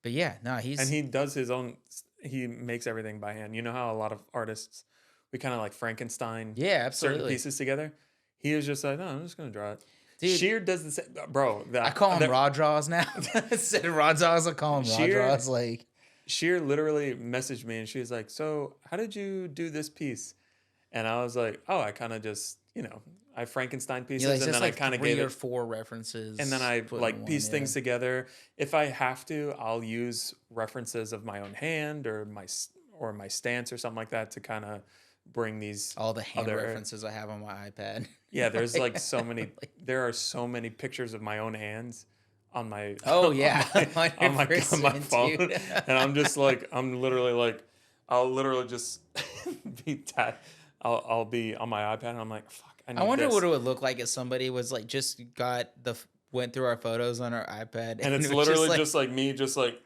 But yeah, no, And he's he does his own, he makes everything by hand. You know how a lot of artists, we kind of like Frankenstein yeah, certain absolutely, pieces together? He was just like, no, I'm just going to draw it. dude. Sheer does the same. Bro, I call him raw draws now. Instead of raw draws, I call him raw Sheer, draws. Like, Sheer literally messaged me and she was like, so how did you do this piece? And I was like, oh, I kind of just, I Frankenstein you know, pieces it's and just then I like kind of three gave or it, four references and then I put in like one. piece Yeah, things together. If I have to, I'll use references of my own hand or my stance or something like that to kind of bring these all the hand other. references I have on my iPad. Yeah, there's like so many. Like, There are so many pictures of my own hands on my oh on yeah, my on my on my 100%, phone, dude. and I'm just like I'm literally like I'll literally just I'll be on my iPad and I'm like fuck I I need wonder what this, it would look like if somebody was like just got went through our photos on our iPad and and it's it was just literally like just like me just like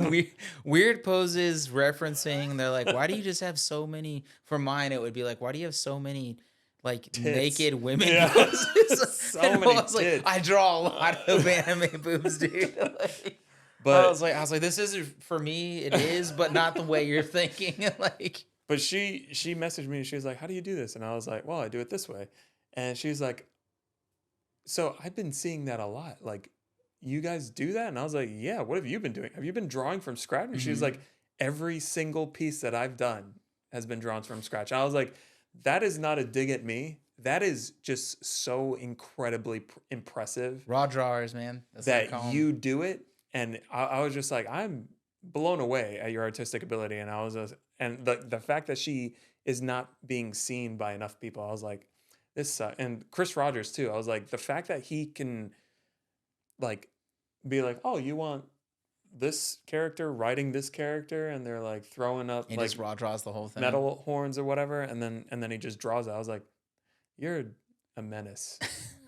weird, weird poses referencing. They're like, why do you just have so many? For mine, it would be like, why do you have so many like tits. naked women Yeah, poses? so And I many was like, tits. I draw a lot of anime boobs, dude. Like, But I was like, this isn't for me. It is, but not the way you're thinking. Like, But she messaged me and she was like, "How do you do this?" And I was like, "Well, I do it this way." And she's like, "So I've been seeing that a lot. Like, you guys do that?" And I was like, "Yeah. What have you been doing? Have you been drawing from scratch?" And she was mhm. like, "Every single piece that I've done has been drawn from scratch." I was like, "That is not a dig at me. That is just so incredibly impressive Raw drawers, man. That's what I that call them. you do it." And I was just like, I'm blown away at your artistic ability. And I was just, and the fact that she is not being seen by enough people, I was like, this and Chris Rogers too. I was like, the fact that he can like be like, oh, you want this character writing this character, and they're like throwing up He like just raw draws the whole thing. metal horns or whatever, and then he just draws it. I was like, you're a menace.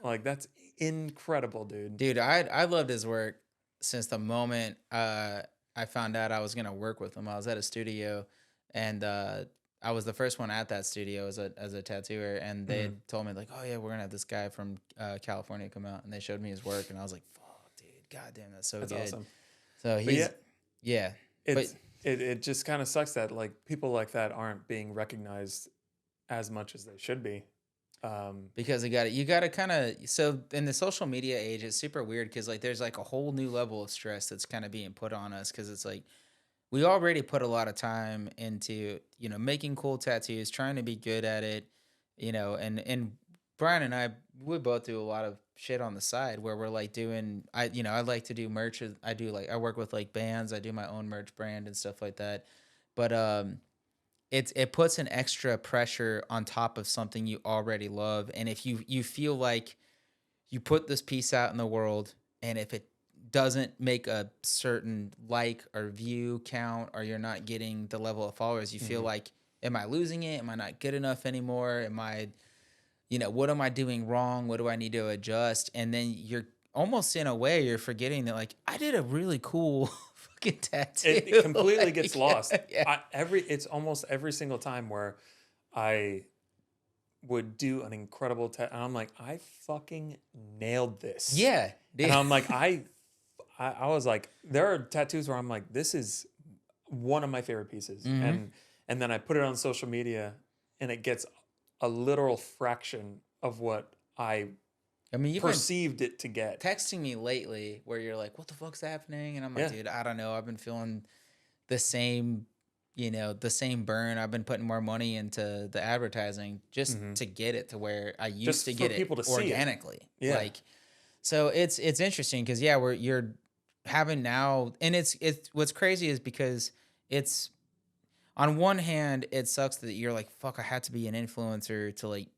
Like that's incredible, dude. Dude, I loved his work since the moment I found out I was gonna work with him. I was at a studio, and I was the first one at that studio as a tattooer, and they Mhm. had told me like, oh yeah, we're gonna have this guy from California come out, and they showed me his work, and I was like, fuck, dude, goddamn, that's so That's good. awesome. So But yeah, yeah, but it just kind of sucks that like people like that aren't being recognized as much as they should be. because you got to kind of, so in the social media age, it's super weird because like there's like a whole new level of stress that's kind of being put on us because it's like we already put a lot of time into making cool tattoos, trying to be good at it, and Brian and I, we both do a lot of shit on the side where we're like doing, I like to do merch. I do like, I work with like bands, I do my own merch brand and stuff like that. But it puts an extra pressure on top of something you already love, and if you feel like you put this piece out in the world, and if it doesn't make a certain like or view count, or you're not getting the level of followers, you feel mhm. like, am I losing it? Am I not good enough anymore? Am I, what am I doing wrong? What do I need to adjust? And then you're almost, in a way, you're forgetting that like I did a really cool fucking tattoo. It completely gets Like, lost. yeah. It's almost every single time where I would do an incredible and I'm like, I fucking nailed this. Yeah, And dude. I'm like, I was like, there are tattoos where I'm like, this is one of my favorite pieces. Hmm. And then I put it on social media and it gets a literal fraction of what I I mean, you've been perceived it to get. texting me lately where you're like, what the fuck's happening? And I'm like, Yeah. dude, I don't know. I've been feeling the same, the same burn. I've been putting more money into the advertising just Hmm. to get it to where I used Just to for get it people to see it. organically. Yeah. Like, so it's interesting because yeah, you're having now, and it's what's crazy is because it's, on one hand, it sucks that you're like, fuck, I had to be an influencer to like,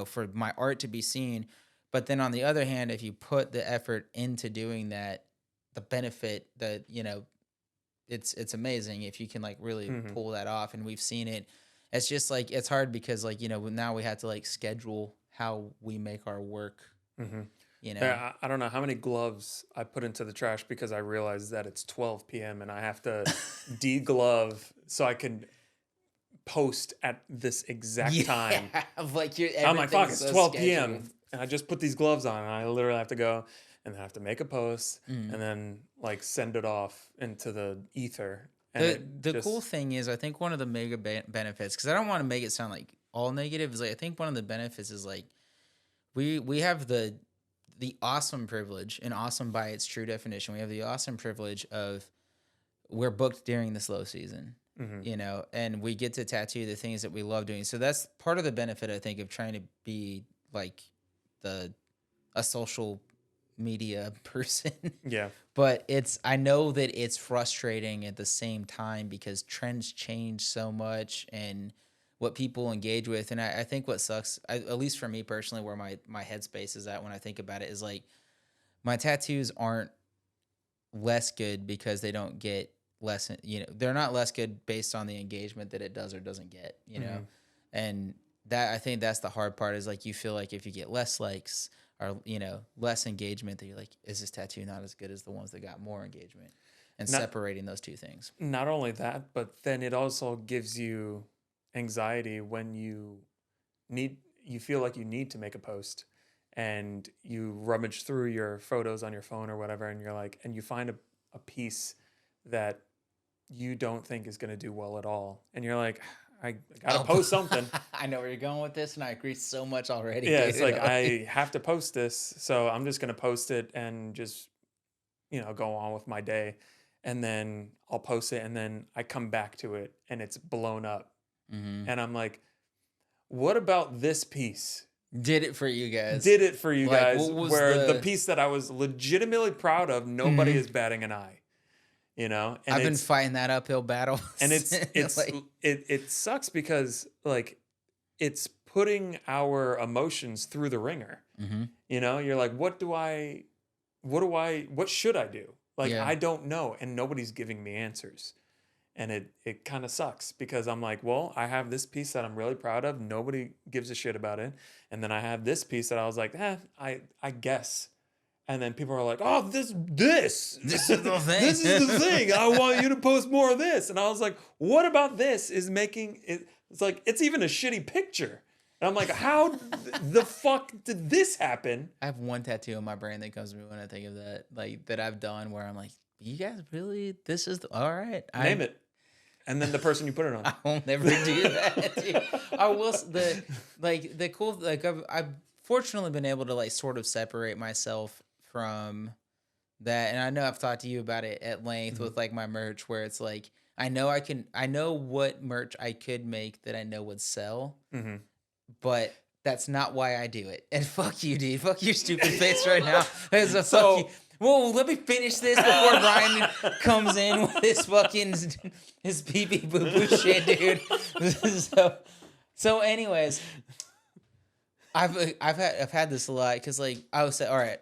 for my art to be seen. But then on the other hand, if you put the effort into doing that, the benefit that, it's amazing if you can like really Hmm. pull that off. And we've seen it. It's just like, it's hard because like, now we have to like schedule how we make our work, Hmm. you know. Yeah, I don't know how many gloves I put into the trash because I realized that it's 12 p.m. and I have to deglove so I can post at this exact time. Like I'm like, fuck, everything's it's so 12 scheduled. p.m. and I just put these gloves on and I literally have to go and then I have to make a post Mm. and then like send it off into the ether. And The cool thing is, I think one of the mega benefits, because I don't want to make it sound like all negative, is like I think one of the benefits is like we have the awesome privilege, and awesome by its true definition, we have the awesome privilege of we're booked during the slow season, Mhm. you know, and we get to tattoo the things that we love doing. So that's part of the benefit, I think, of trying to be like the a social media person. Yeah. But I know that it's frustrating at the same time because trends change so much and what people engage with. And I think what sucks, at least for me personally, where my headspace is at when I think about it, is like my tattoos aren't less good because they don't get less, you know, they're not less good based on the engagement that it does or doesn't get, you know? Mhm. And that, I think that's the hard part, is like you feel like if you get less likes or, you know, less engagement, that you're like, is this tattoo not as good as the ones that got more engagement? And Not separating those two things. not only that, but then it also gives you anxiety when you feel like you need to make a post and you rummage through your photos on your phone or whatever and you're like and you find a piece that you don't think is going to do well at all and you're like I gotta Oh, post something. I know where you're going with this, and I agree so much already, Yeah, dude. it's like I have to post this, so I'm just going to post it and just go on with my day. And then I'll post it and then I come back to it and it's blown up. Mhm. And I'm like, what about this piece? Did it for you guys. Did it for you Like, guys what was where the the? piece that I was legitimately proud of, nobody Mhm. is batting an eye, And I've been fighting that uphill battle. it's Like, it sucks because like it's putting our emotions through the ringer. mhm. You're like, what should I do? Like, Yeah. I don't know. And nobody's giving me answers. And it kind of sucks because I'm like, well, I have this piece that I'm really proud of. Nobody gives a shit about it. And then I have this piece that I was like, I guess. And then people are like, oh, this, This is the thing. this is the thing. I want you to post more of this. And I was like, what about this is making it? It's like, it's even a shitty picture. And I'm like, how the fuck did this happen? I have one tattoo on my brain that comes to me when I think of that, like that I've done, where I'm like, you guys really? This is all right. Name it. And then the person you put it on. I will never do that. Dude. I will. The cool, like I've fortunately been able to like sort of separate myself from that, and I know I've talked to you about it at length with like my merch, where it's like I know what merch I could make that I know would sell, Mm-hmm. but that's not why I do it. And fuck you, dude. Fuck your stupid face right now. It's a So- fuck you. Well, let me finish this before Brian comes in with his fucking his Peepee boo boo shit, dude. So anyways, I've had this a lot because like I would say, all right,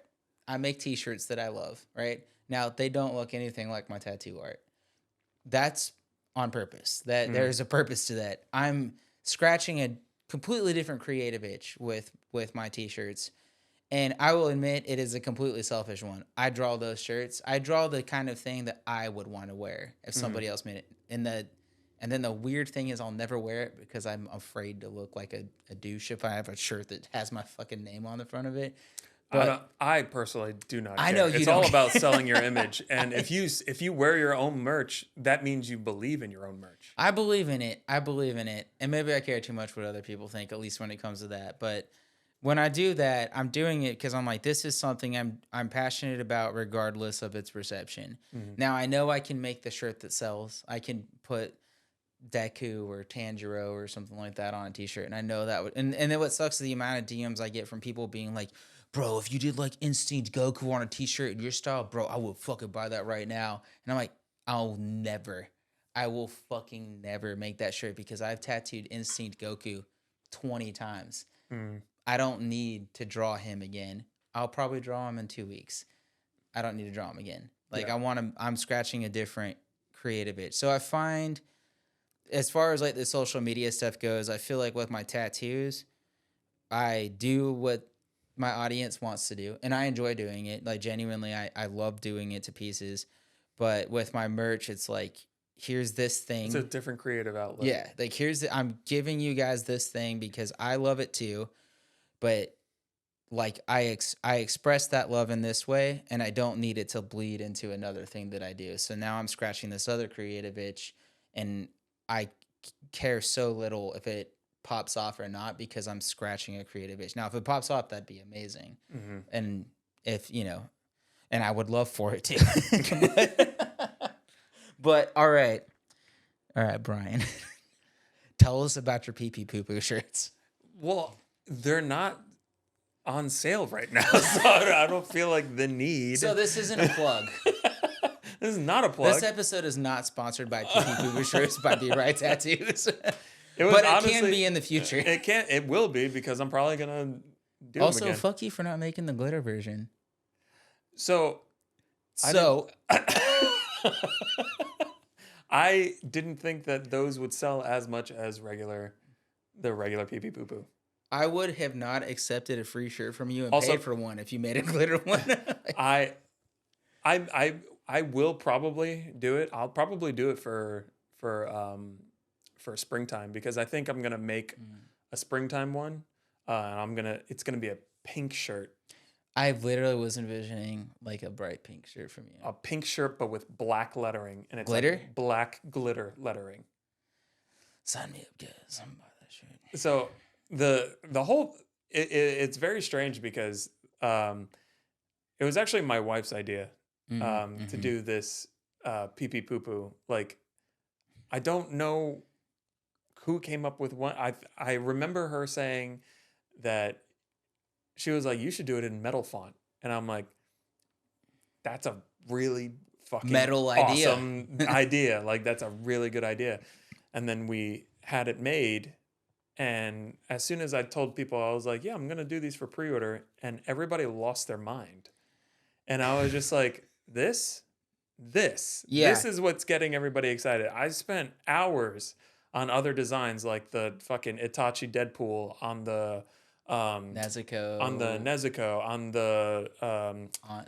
I make T-shirts that I love. Right now, they don't look anything like my tattoo art. That's on purpose. That there's a purpose to that. I'm scratching a completely different creative itch with my T-shirts. And I will admit it is a completely selfish one. I draw those shirts. I draw the kind of thing that I would want to wear if somebody else made it. And then the weird thing is I'll never wear it because I'm afraid to look like a douche if I have a shirt that has my fucking name on the front of it. But I personally do not care. I know you it's don't all about care. selling your image. And if you wear your own merch, that means you believe in your own merch. I believe in it. And maybe I care too much what other people think, at least when it comes to that. But when I do that, I'm doing it because I'm like, this is something I'm passionate about regardless of its reception. Mm-hmm. Now, I know I can make the shirt that sells. I can put Deku or Tanjiro or something like that on a t-shirt. And I know that would, and then what sucks is the amount of DMs I get from people being like, bro, if you did like Instinct Goku on a t-shirt in your style, bro, I would fucking buy that right now. And I'm like, I will fucking never make that shirt because I've tattooed Instinct Goku 20 times. Mm. I don't need to draw him again. I'll probably draw him in 2 weeks. I don't need to draw him again. Like I'm scratching a different creative itch. So I find, as far as like the social media stuff goes, I feel like with my tattoos, I do what my audience wants to do, and I enjoy doing it. Like genuinely, I love doing it to pieces. But with my merch, it's like here's this It's a thing. different creative outlet. Yeah, like I'm giving you guys this thing because I love it too, but like I express that love in this way, and I don't need it to bleed into another thing that I do. So now I'm scratching this other creative itch, and I care so little if it pops off or not because I'm scratching a creative itch. Now, if it pops off, that'd be amazing, Mm-hmm. and if and I would love for it to. But all right, Brian, tell us about your pee poo poo shirts. Well, they're not on sale right now, so I don't feel like the need. So this isn't a plug. This is not a plug. This episode is not sponsored by Peepee Poo Shirts by BeeRye Tattoos. It was But honestly, it can be in the future. It will be because I'm probably gonna do Also, them again. fuck you for not making the glitter version. So I didn't think that those would sell as much as the regular Peepee Poo Poo. I would have not accepted a free shirt from you and Also- paid for one if you made a glitter one. I will probably do it. I'll probably do it for springtime because I think I'm gonna make a springtime one. And it's gonna be a pink shirt. I literally was envisioning like a bright pink shirt from you. A pink shirt but with black lettering and it's Glitter? like black glitter lettering. Sign me up, guys. I'm buying that shirt. So the whole it's very strange because it was actually my wife's idea to do this pee-pee poo-poo. Like I don't know who came up with one. I remember her saying that she was like, you should do it in metal font. And I'm like, that's a really fucking Metal idea. awesome idea. Like that's a really good idea. And then we had it made. And as soon as I told people, I was like, yeah, I'm going to do these for pre-order. And everybody lost their mind. And I was just like, this is what's getting everybody excited. I spent hours on other designs like the fucking Itachi Deadpool on the Nezuko. on the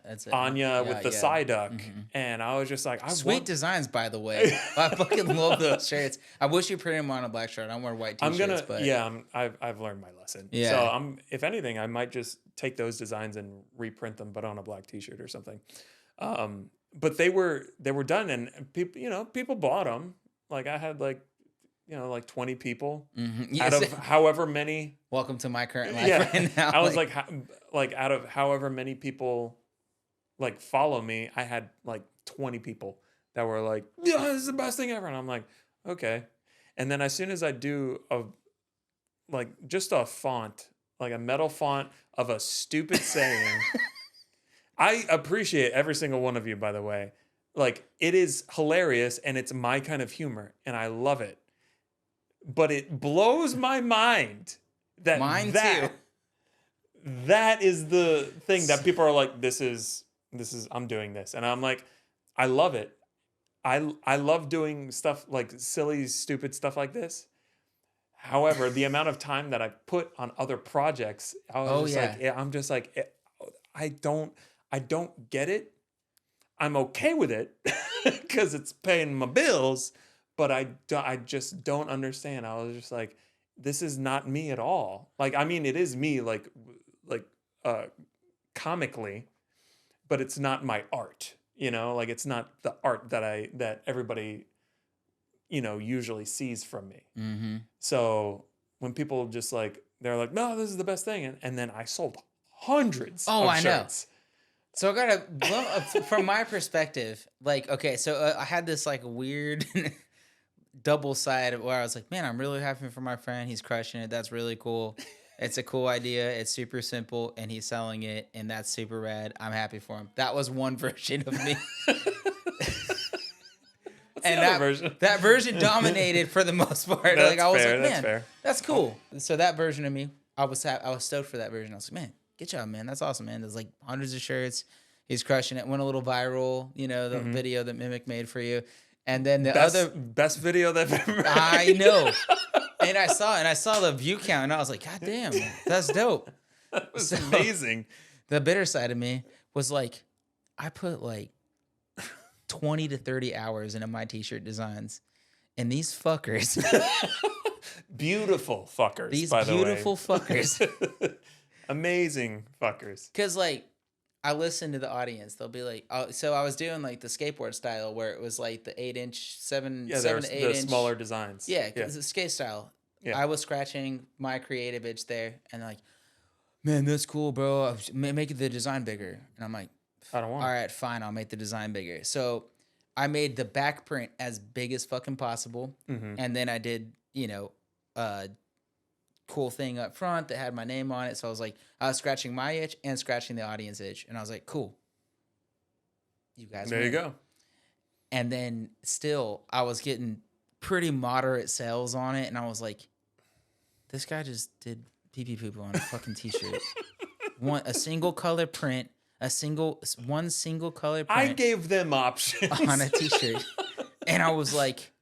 That's it. Anya with the Psyduck. And I was just like, Sweet designs, by the way. I fucking love those shirts. I wish you printed them on a black shirt. I don't wear white t-shirts. I've learned my lesson. Yeah. So if anything, I might just take those designs and reprint them, but on a black t-shirt or something. But they were done, and people bought them. Like I had like 20 people out of however many. Welcome to my current life right now. I was like out of however many people like follow me, I had like 20 people that were like, yeah, this is the best thing ever. And I'm like, okay. And then as soon as I do just a font, like a metal font of a stupid saying, I appreciate every single one of you, by the way. Like it is hilarious and it's my kind of humor and I love it. But it blows my mind that that is the thing that people are like, this is I'm doing this. And I'm like, I love it. I love doing stuff like silly, stupid stuff like this. However, the amount of time that I put on other projects, I'm just like, I don't get it. I'm okay with it because it's paying my bills. But I just don't understand. I was just like, this is not me at all. Like, I mean, it is me, like comically, but it's not my art. Like it's not the art that everybody, usually sees from me. Mm-hmm. So when people just like they're like, no, this is the best thing, and then I sold hundreds. Oh, of I shirts. know. So I gotta, from my perspective, like, okay, so I had this like weird. Double side where I was like, man, I'm really happy for my friend. He's crushing it. That's really cool. It's a cool idea. It's super simple and he's selling it and that's super rad. I'm happy for him. That was one version of me. That version dominated for the most part. That's like I was fair, like, man, fair. That's cool. So that version of me, I was stoked for that version. I was like, man, good job, man. That's awesome, man. There's like hundreds of shirts. He's crushing it. Went a little viral, the video that Mimic made for you. And then the best video they've ever made. I know. And I saw the view count and I was like, God damn, that's dope. That was amazing. The bitter side of me was like, I put like 20 to 30 hours into my t-shirt designs. And these fuckers, Beautiful fuckers, these by the way. beautiful fuckers. Amazing fuckers. Because, like, I listen to the audience. They'll be like, oh, so I was doing, like, the skateboard style where it was, like, the 8-inch, 7 to 8 inch. Smaller designs. Yeah, it's a skate style. Yeah. I was scratching my creative itch there. And, like, man, that's cool, bro. Make the design bigger. And I'm like, I don't want all right, fine. I'll make the design bigger. So I made the back print as big as fucking possible. Mm-hmm. And then I did, cool thing up front that had my name on it. So I was like, I was scratching my itch and scratching the audience itch. And I was like, cool. You guys There win. you go. And then still, I was getting pretty moderate sales on it. And I was like, this guy just did pee-pee poo-poo on a fucking t-shirt. A single color print, one single color print. I gave them options on a t-shirt. And I was like,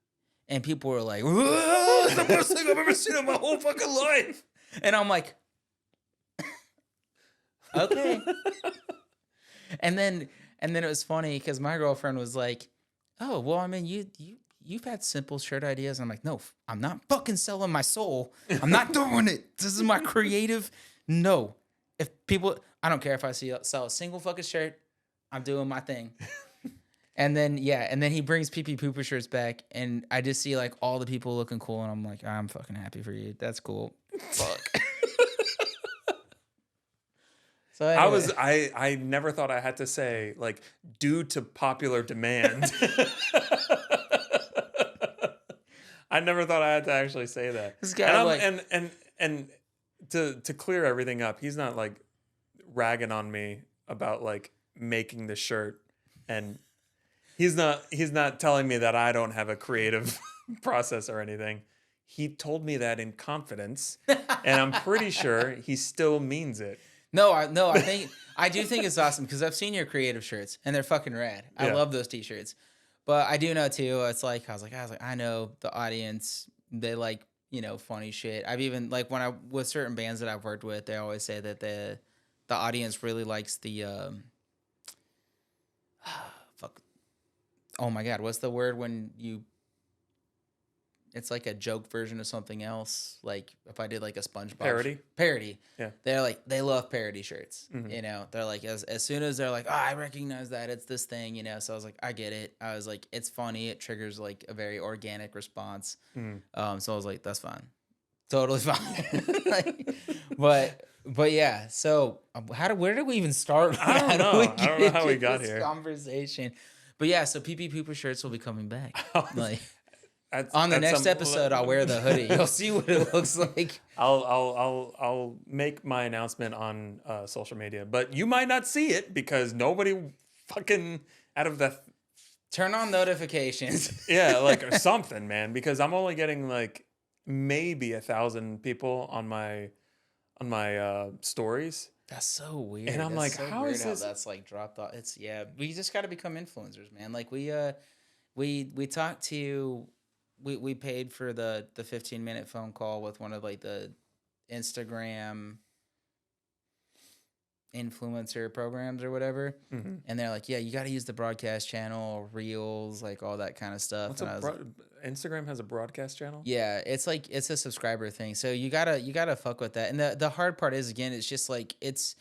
and people were like, whoa, it's the best thing I've ever seen in my whole fucking life. And I'm like, okay. And then it was funny because my girlfriend was like, oh, well, I mean, you've had simple shirt ideas. And I'm like, no, I'm not fucking selling my soul. I'm not doing it. This is my creative. No. If people, I don't care if I sell a single fucking shirt, I'm doing my thing. And then he brings Peepee Pooper shirts back, and I just see like all the people looking cool, and I'm like, I'm fucking happy for you. That's cool. Fuck. So anyway. I never thought I had to say like due to popular demand. I never thought I had to actually say that. This guy and to clear everything up, he's not like ragging on me about like making the shirt, and he's not telling me that I don't have a creative process or anything. He told me that in confidence, and I'm pretty sure he still means it. No, I do think it's awesome because I've seen your creative shirts and they're fucking rad. I love those t-shirts. But I do know too, it's like I was like, I know the audience, they like, funny shit. I've even like with certain bands that I've worked with, they always say that the audience really likes the fuck. Oh my God, what's the word when it's like a joke version of something else? Like if I did like a SpongeBob parody. Yeah. They're like, they love parody shirts. Mm-hmm. They're like, as soon as they're like, oh, I recognize that it's this thing, So I was like, I get it. I was like, it's funny. It triggers like a very organic response. Mm. So I was like, that's fine. Totally fine. But yeah. So where did we even start? I don't know. I don't know how we got here. Conversation. But yeah, so Peepee Pooper shirts will be coming back. Like on the next episode, I'll wear the hoodie. You'll see what it looks like. I'll make my announcement on social media, but you might not see it because nobody fucking out of the turn on notifications. Yeah, like or something, man. Because I'm only getting like maybe 1,000 people on my stories. That's so weird. And I'm like, so how is this? That's like dropped off. We just got to become influencers, man. Like we talked to. We paid for the 15-minute phone call with one of like the Instagram influencer programs or whatever. Mm-hmm. And they're like, yeah, you got to use the broadcast channel, reels, like all that kind of stuff. Instagram has a broadcast channel? Yeah, it's a subscriber thing. So you gotta fuck with that. And the hard part is, again, it's just like, it's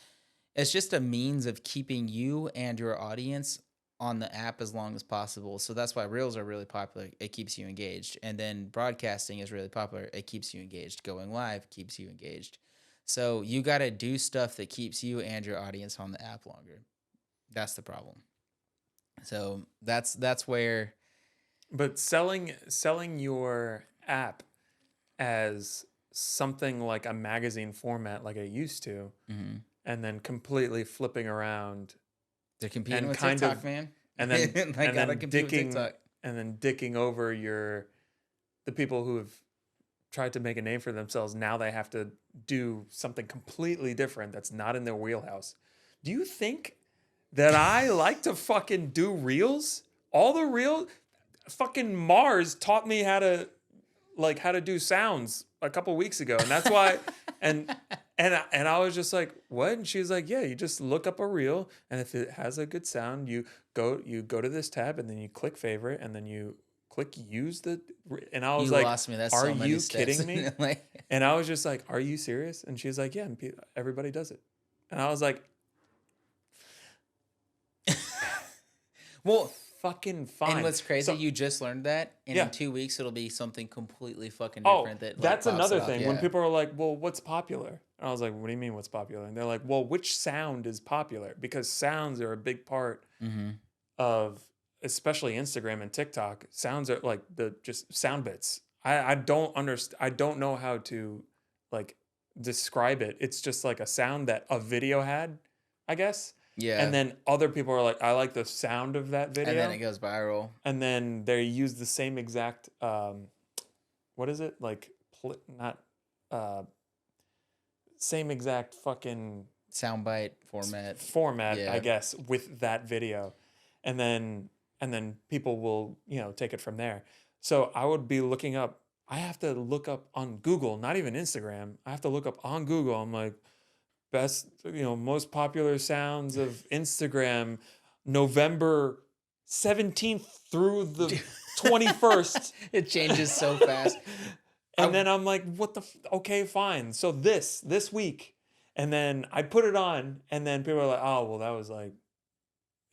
just a means of keeping you and your audience on the app as long as possible. So that's why reels are really popular. It keeps you engaged. And then broadcasting is really popular. It keeps you engaged. Going live keeps you engaged. So you got to do stuff that keeps you and your audience on the app longer. That's the problem. So that's where. But selling your app as something like a magazine format like it used to, mm-hmm. and then completely flipping around. They're competing with TikTok, man. And then dicking over the people who have tried to make a name for themselves. Now they have to do something completely different that's not in their wheelhouse. Do you think that I like to fucking do reels? All the real fucking Mars taught me how to do sounds a couple weeks ago, and that's why. and And I was just like, what? And she's like, yeah, you just look up a reel, and if it has a good sound, you go to this tab, and then you click favorite, and then you click use the. And I was You like, lost me. That's are so many you steps. kidding me? Like, And I was just like, are you serious? And she's like, yeah, and everybody does it. And I was like, well, fucking and fine. what's crazy, So you just learned that, and in yeah. 2 weeks it'll be something completely fucking Oh, different that like that's pops it another off. thing. When Yeah. people are like, well, what's popular? And I was like, what do you mean what's popular? And they're like, well, which sound is popular? Because sounds are a big part Mm-hmm. of, especially Instagram and TikTok. Sounds are like the just sound bits. I don't understand. I don't know how to like describe it. It's just like a sound that a video had, I guess. And Yeah. then other people are like, I like the sound of that And then it video. goes viral. And then they use the same exact what is it like not uh same exact fucking Soundbite format. format, I Yeah. guess, with that video. And then people will, take it from there. So I would be looking up, I have to look up on Google, not even Instagram. I have to look up on Google. I'm like, best, most popular sounds of Instagram, November 17th through the 21st. It changes so fast. And then I'm like, what the, okay, fine. So this week. And then I put it on, and then people are like, oh, well, that was like,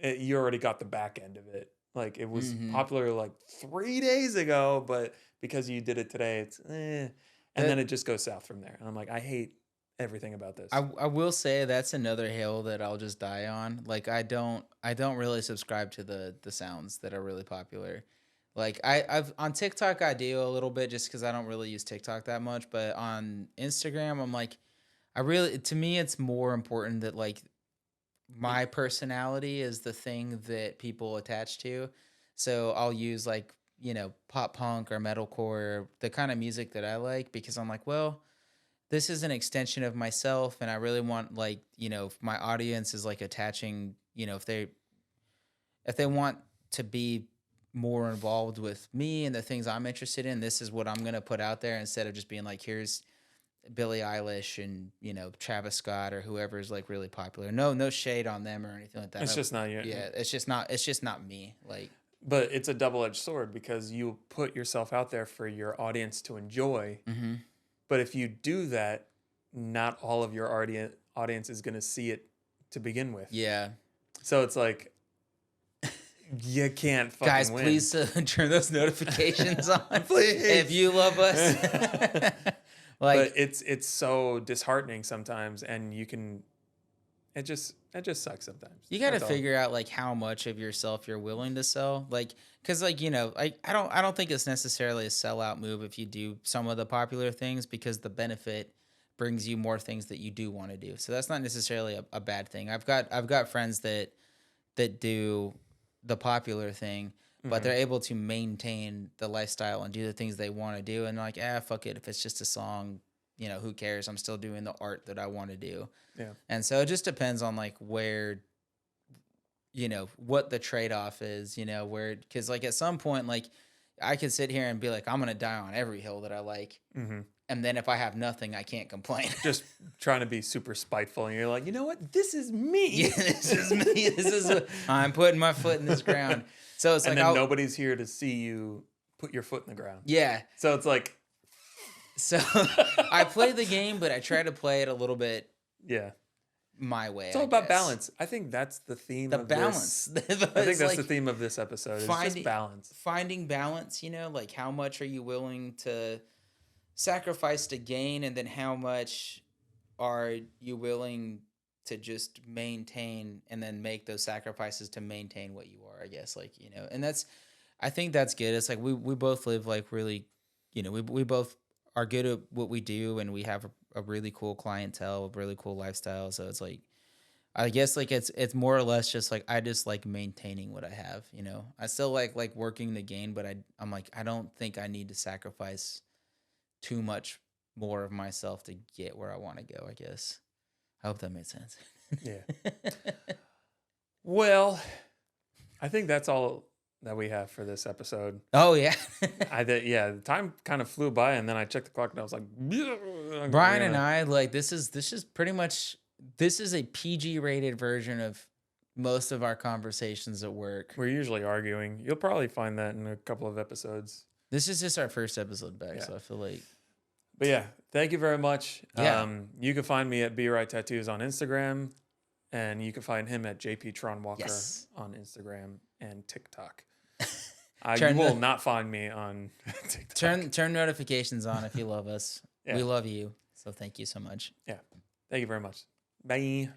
you already got the back end of it. Like, it was Mm-hmm. popular like 3 days ago, but because you did it today, it's eh. And then it just goes south from there. And I'm like, I hate everything about this. I will say that's another hill that I'll just die on. Like I don't really subscribe to the sounds that are really popular. Like I've on TikTok I do a little bit just because I don't really use TikTok that much, but on Instagram I'm like I really to me it's more important that like my personality is the thing that people attach to. So I'll use like, pop punk or metalcore, the kind of music that I like because I'm like, well, this is an extension of myself and I really want like, if my audience is like attaching, if they want to be more involved with me and the things I'm interested in, this is what I'm going to put out there instead of just being like here's Billie Eilish and, Travis Scott or whoever is like really popular. No shade on them or anything like that. It's just not you. Yeah, it's just not me. Like But it's a double-edged sword because you put yourself out there for your audience to enjoy. mm-hmm. But if you do that, not all of your audience is going to see it to begin with. Yeah. So it's like, you can't fucking Guys, win. please turn those notifications on. Please. If you love us. But it's so disheartening sometimes, and it just sucks sometimes. You got to That's all. figure out like how much of yourself you're willing to sell. Like, cause like, I don't think it's necessarily a sellout move if you do some of the popular things because the benefit brings you more things that you do want to do. So that's not necessarily a bad thing. I've got friends that do the popular thing, but they're able to maintain the lifestyle and do the things they want to do. And like, fuck it. If it's just a song, who cares? I'm still doing the art that I want to do. Yeah. And so it just depends on like where, what the trade-off is, cause like at some point, like I could sit here and be like, I'm going to die on every hill that I like. Mm-hmm. And then if I have nothing, I can't complain. Just trying to be super spiteful, and you're like, you know what? This is me. Yeah, this is me. I'm putting my foot in this ground. So it's and like then nobody's here to see you put your foot in the ground. Yeah. So it's like, so I play the game, but I try to play it a little bit. Yeah. My way. It's all about balance. I think that's the theme of balance. this. I think that's the theme of this episode. It's just balance. Finding balance, like how much are you willing to sacrifice to gain, and then how much are you willing to just maintain and then make those sacrifices to maintain what you are, I guess, like, and I think that's good. It's like we both live like really, we both are good at what we do, and we have a really cool clientele, a really cool lifestyle. So it's like, I guess like it's more or less just like I just like maintaining what I have. I still like working the game, but I'm like I don't think I need to sacrifice too much more of myself to get where I want to go. I guess. I hope that made sense. Yeah. Well, I think that's all that we have for this episode. Oh yeah. The time kind of flew by, and then I checked the clock and I was like, Brian and I, like, this is pretty much, this is a PG rated version of most of our conversations at work. We're usually arguing. You'll probably find that in a couple of episodes. This is just our first episode back, so I feel like. But yeah, thank you very much. Yeah. You can find me at BeeRye Tattoos on Instagram, and you can find him at JP Tron Walker on Instagram and TikTok. You will not find me on TikTok. Turn notifications on if you love us. We love you. So thank you so much. Yeah. Thank you very much. Bye.